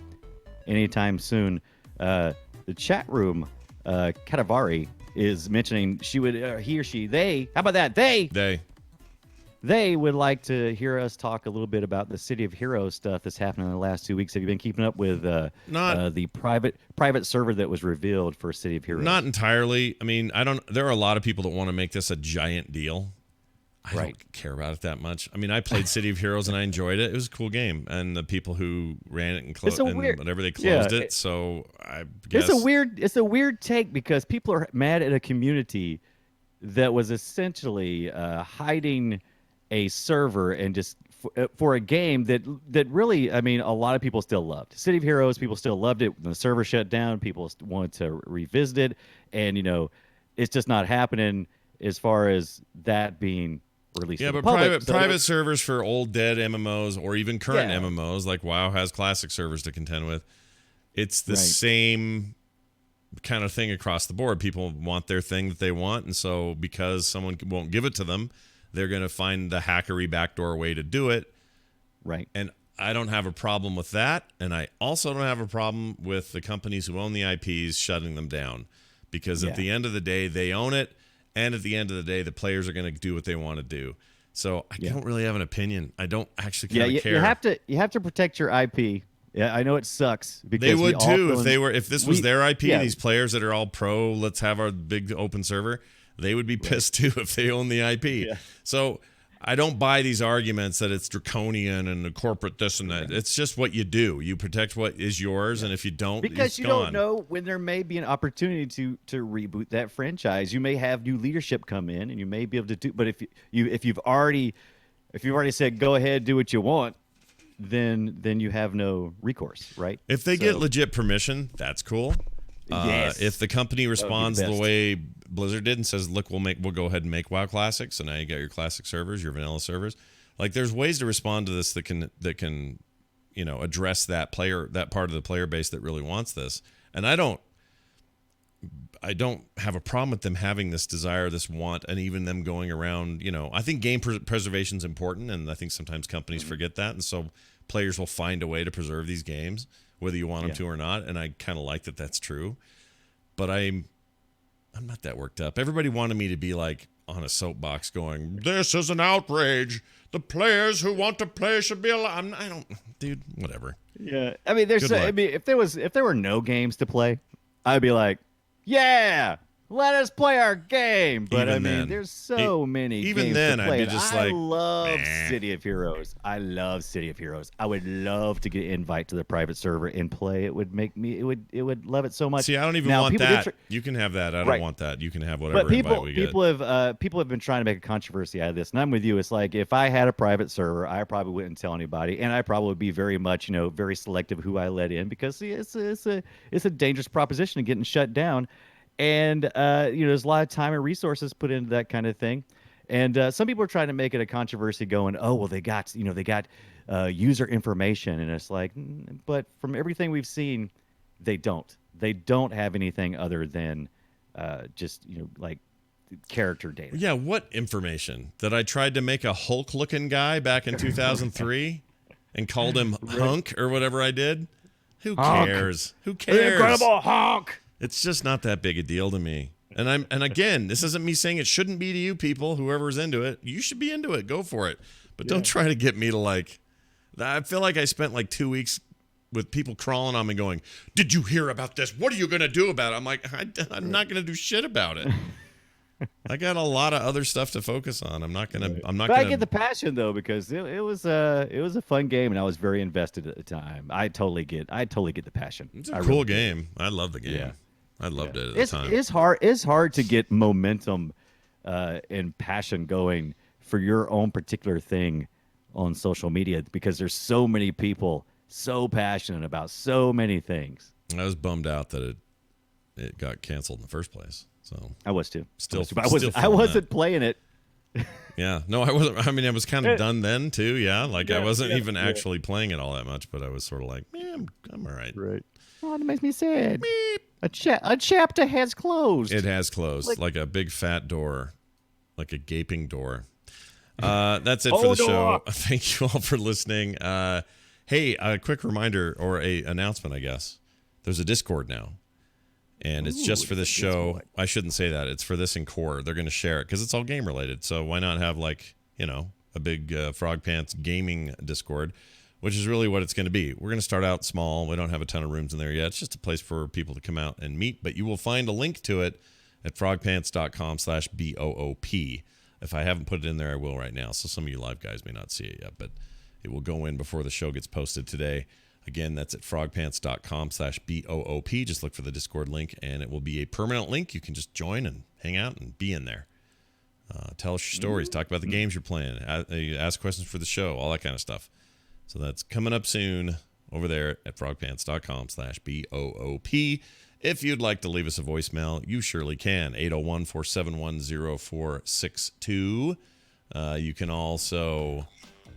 anytime soon. The chat room, Katavari is mentioning they. How about that? They would like to hear us talk a little bit about the City of Heroes stuff that's happened in the last 2 weeks. Have you been keeping up with the private server that was revealed for City of Heroes? Not entirely. I mean, there are a lot of people that want to make this a giant deal. I don't care about it that much. I mean, I played City of Heroes and I enjoyed it. It was a cool game, and the people who ran it and closed whatever they closed it. So I guess it's a weird take because people are mad at a community that was essentially hiding a server and just for a game that really, I mean, a lot of people still loved. City of Heroes, people still loved it. When the server shut down, people wanted to revisit it, and it's just not happening as far as that being released. Yeah, to the but public. private servers for old dead MMOs or even current MMOs, like WoW has classic servers to contend with. It's the same kind of thing across the board. People want their thing that they want, and so because someone won't give it to them, they're going to find the hackery backdoor way to do it. Right. And I don't have a problem with that, and I also don't have a problem with the companies who own the IPs shutting them down, because at the end of the day, they own it. And at the end of the day, the players are going to do what they want to do. So I don't really have an opinion. I don't actually kind of care. You have to protect your IP. Yeah, I know it sucks because they would too if this was their IP. These players that are all pro, let's have our big open server. They would be pissed too if they own the IP. Yeah. So I don't buy these arguments that it's draconian and the corporate this and that. It's just what you do. You protect what is yours, and if you don't, because you don't know when there may be an opportunity to reboot that franchise. You may have new leadership come in, and you may be able to do. But if you've already said go ahead, do what you want, then you have no recourse, right? If they get legit permission, that's cool. Yes. If the company responds the way Blizzard did and says, "Look, we'll go ahead and make WoW Classic," so now you got your classic servers, your vanilla servers. Like, there's ways to respond to this that can address that part of the player base that really wants this. And I don't I don't have a problem with them having this desire, this want, and even them going around. I think game preservation is important, and I think sometimes companies forget that, and so players will find a way to preserve these games, whether you want them to or not. And I kind of like that that's true, but I'm not that worked up. Everybody wanted me to be like on a soapbox going, "This is an outrage. The players who want to play should be allowed." I don't, dude. Whatever. Yeah, I mean, if there were no games to play, I'd be like, yeah, let us play our game. But Even I mean, then, there's so many. even games then, to I'd play. be And just I like, love "Meh." City of Heroes. I love City of Heroes. I would love to get an invite to the private server and play. It would make me. It would love it so much. See, I don't even Now, want people that. get You can have that. I don't Right. want that. You can have whatever But invite we get. people have been trying to make a controversy out of this, and I'm with you. It's like if I had a private server, I probably wouldn't tell anybody, and I probably would be very much, very selective who I let in because see, it's a dangerous proposition of getting shut down, and there's a lot of time and resources put into that kind of thing, and some people are trying to make it a controversy, going, oh well, they got user information, and it's like, but from everything we've seen, they don't have anything other than just like character data. Yeah, what information? That I tried to make a Hulk-looking guy back in 2003 and called him Hunk or whatever I did? Who Honk. cares? Who The cares? Incredible Hulk. It's just not that big a deal to me. And again, this isn't me saying it shouldn't be to you people, whoever's into it. You should be into it. Go for it. But don't try to get me to like. I feel like I spent like 2 weeks with people crawling on me going, "Did you hear about this? What are you going to do about it?" I'm like, I'm not going to do shit about it. I got a lot of other stuff to focus on. I'm not going to. But I get the passion though, because it was a fun game, and I was very invested at the time. I totally get the passion. It's a cool game. I love the game. Yeah. I loved it at the time. It's hard to get momentum and passion going for your own particular thing on social media because there's so many people so passionate about so many things. I was bummed out that it got canceled in the first place. So I was too. I I wasn't playing it. Yeah, no, I wasn't. I mean, I was kind of done then too. Yeah, like I wasn't even actually playing it all that much, but I was sort of like, I'm all right. Right. Oh, that makes me sad. A chapter has closed. It has closed, like a big fat door, like a gaping door. That's it for the show. Thank you all for listening. Hey, a quick reminder or a announcement, I guess. There's a Discord now, and it's just for this show. Discord. I shouldn't say that. It's for this and Core. They're going to share it because it's all game related. So why not have a big Frog Pants gaming Discord, which is really what it's going to be. We're going to start out small. We don't have a ton of rooms in there yet. It's just a place for people to come out and meet. But you will find a link to it at frogpants.com/BOOP. If I haven't put it in there, I will right now. So some of you live guys may not see it yet, but it will go in before the show gets posted today. Again, that's at frogpants.com/BOOP. Just look for the Discord link, and it will be a permanent link. You can just join and hang out and be in there. Tell us your stories. Talk about the games you're playing. Ask questions for the show. All that kind of stuff. So that's coming up soon over there at frogpants.com/BOOP. If you'd like to leave us a voicemail, you surely can. 801-471-0462. You can also,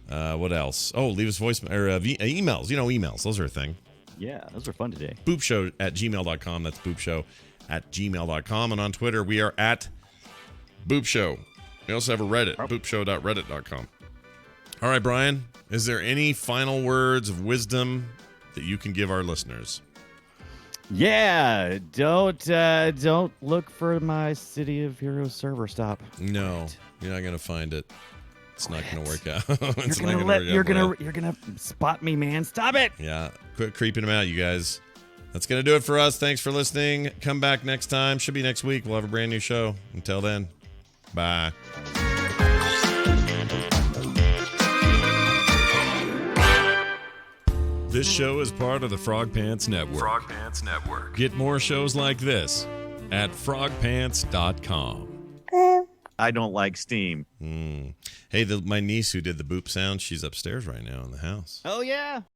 what else? Oh, leave us voicemail or emails. Emails. Those are a thing. Yeah, those are fun today. boopshow@gmail.com. That's boopshow@gmail.com. And on Twitter, we are at boopshow. We also have a Reddit, boopshow.reddit.com. All right, Brian, is there any final words of wisdom that you can give our listeners? Yeah, don't look for my City of Heroes server. Stop. No, you're not gonna find it. It's not gonna work out. You're gonna spot me, man. Stop it. Yeah, quit creeping them out, you guys. That's gonna do it for us. Thanks for listening. Come back next time. Should be next week. We'll have a brand new show. Until then, bye. This show is part of the Frog Pants Network. Frog Pants Network. Get more shows like this at frogpants.com. I don't like Steam. Hey, my niece who did the boop sound, she's upstairs right now in the house. Oh yeah.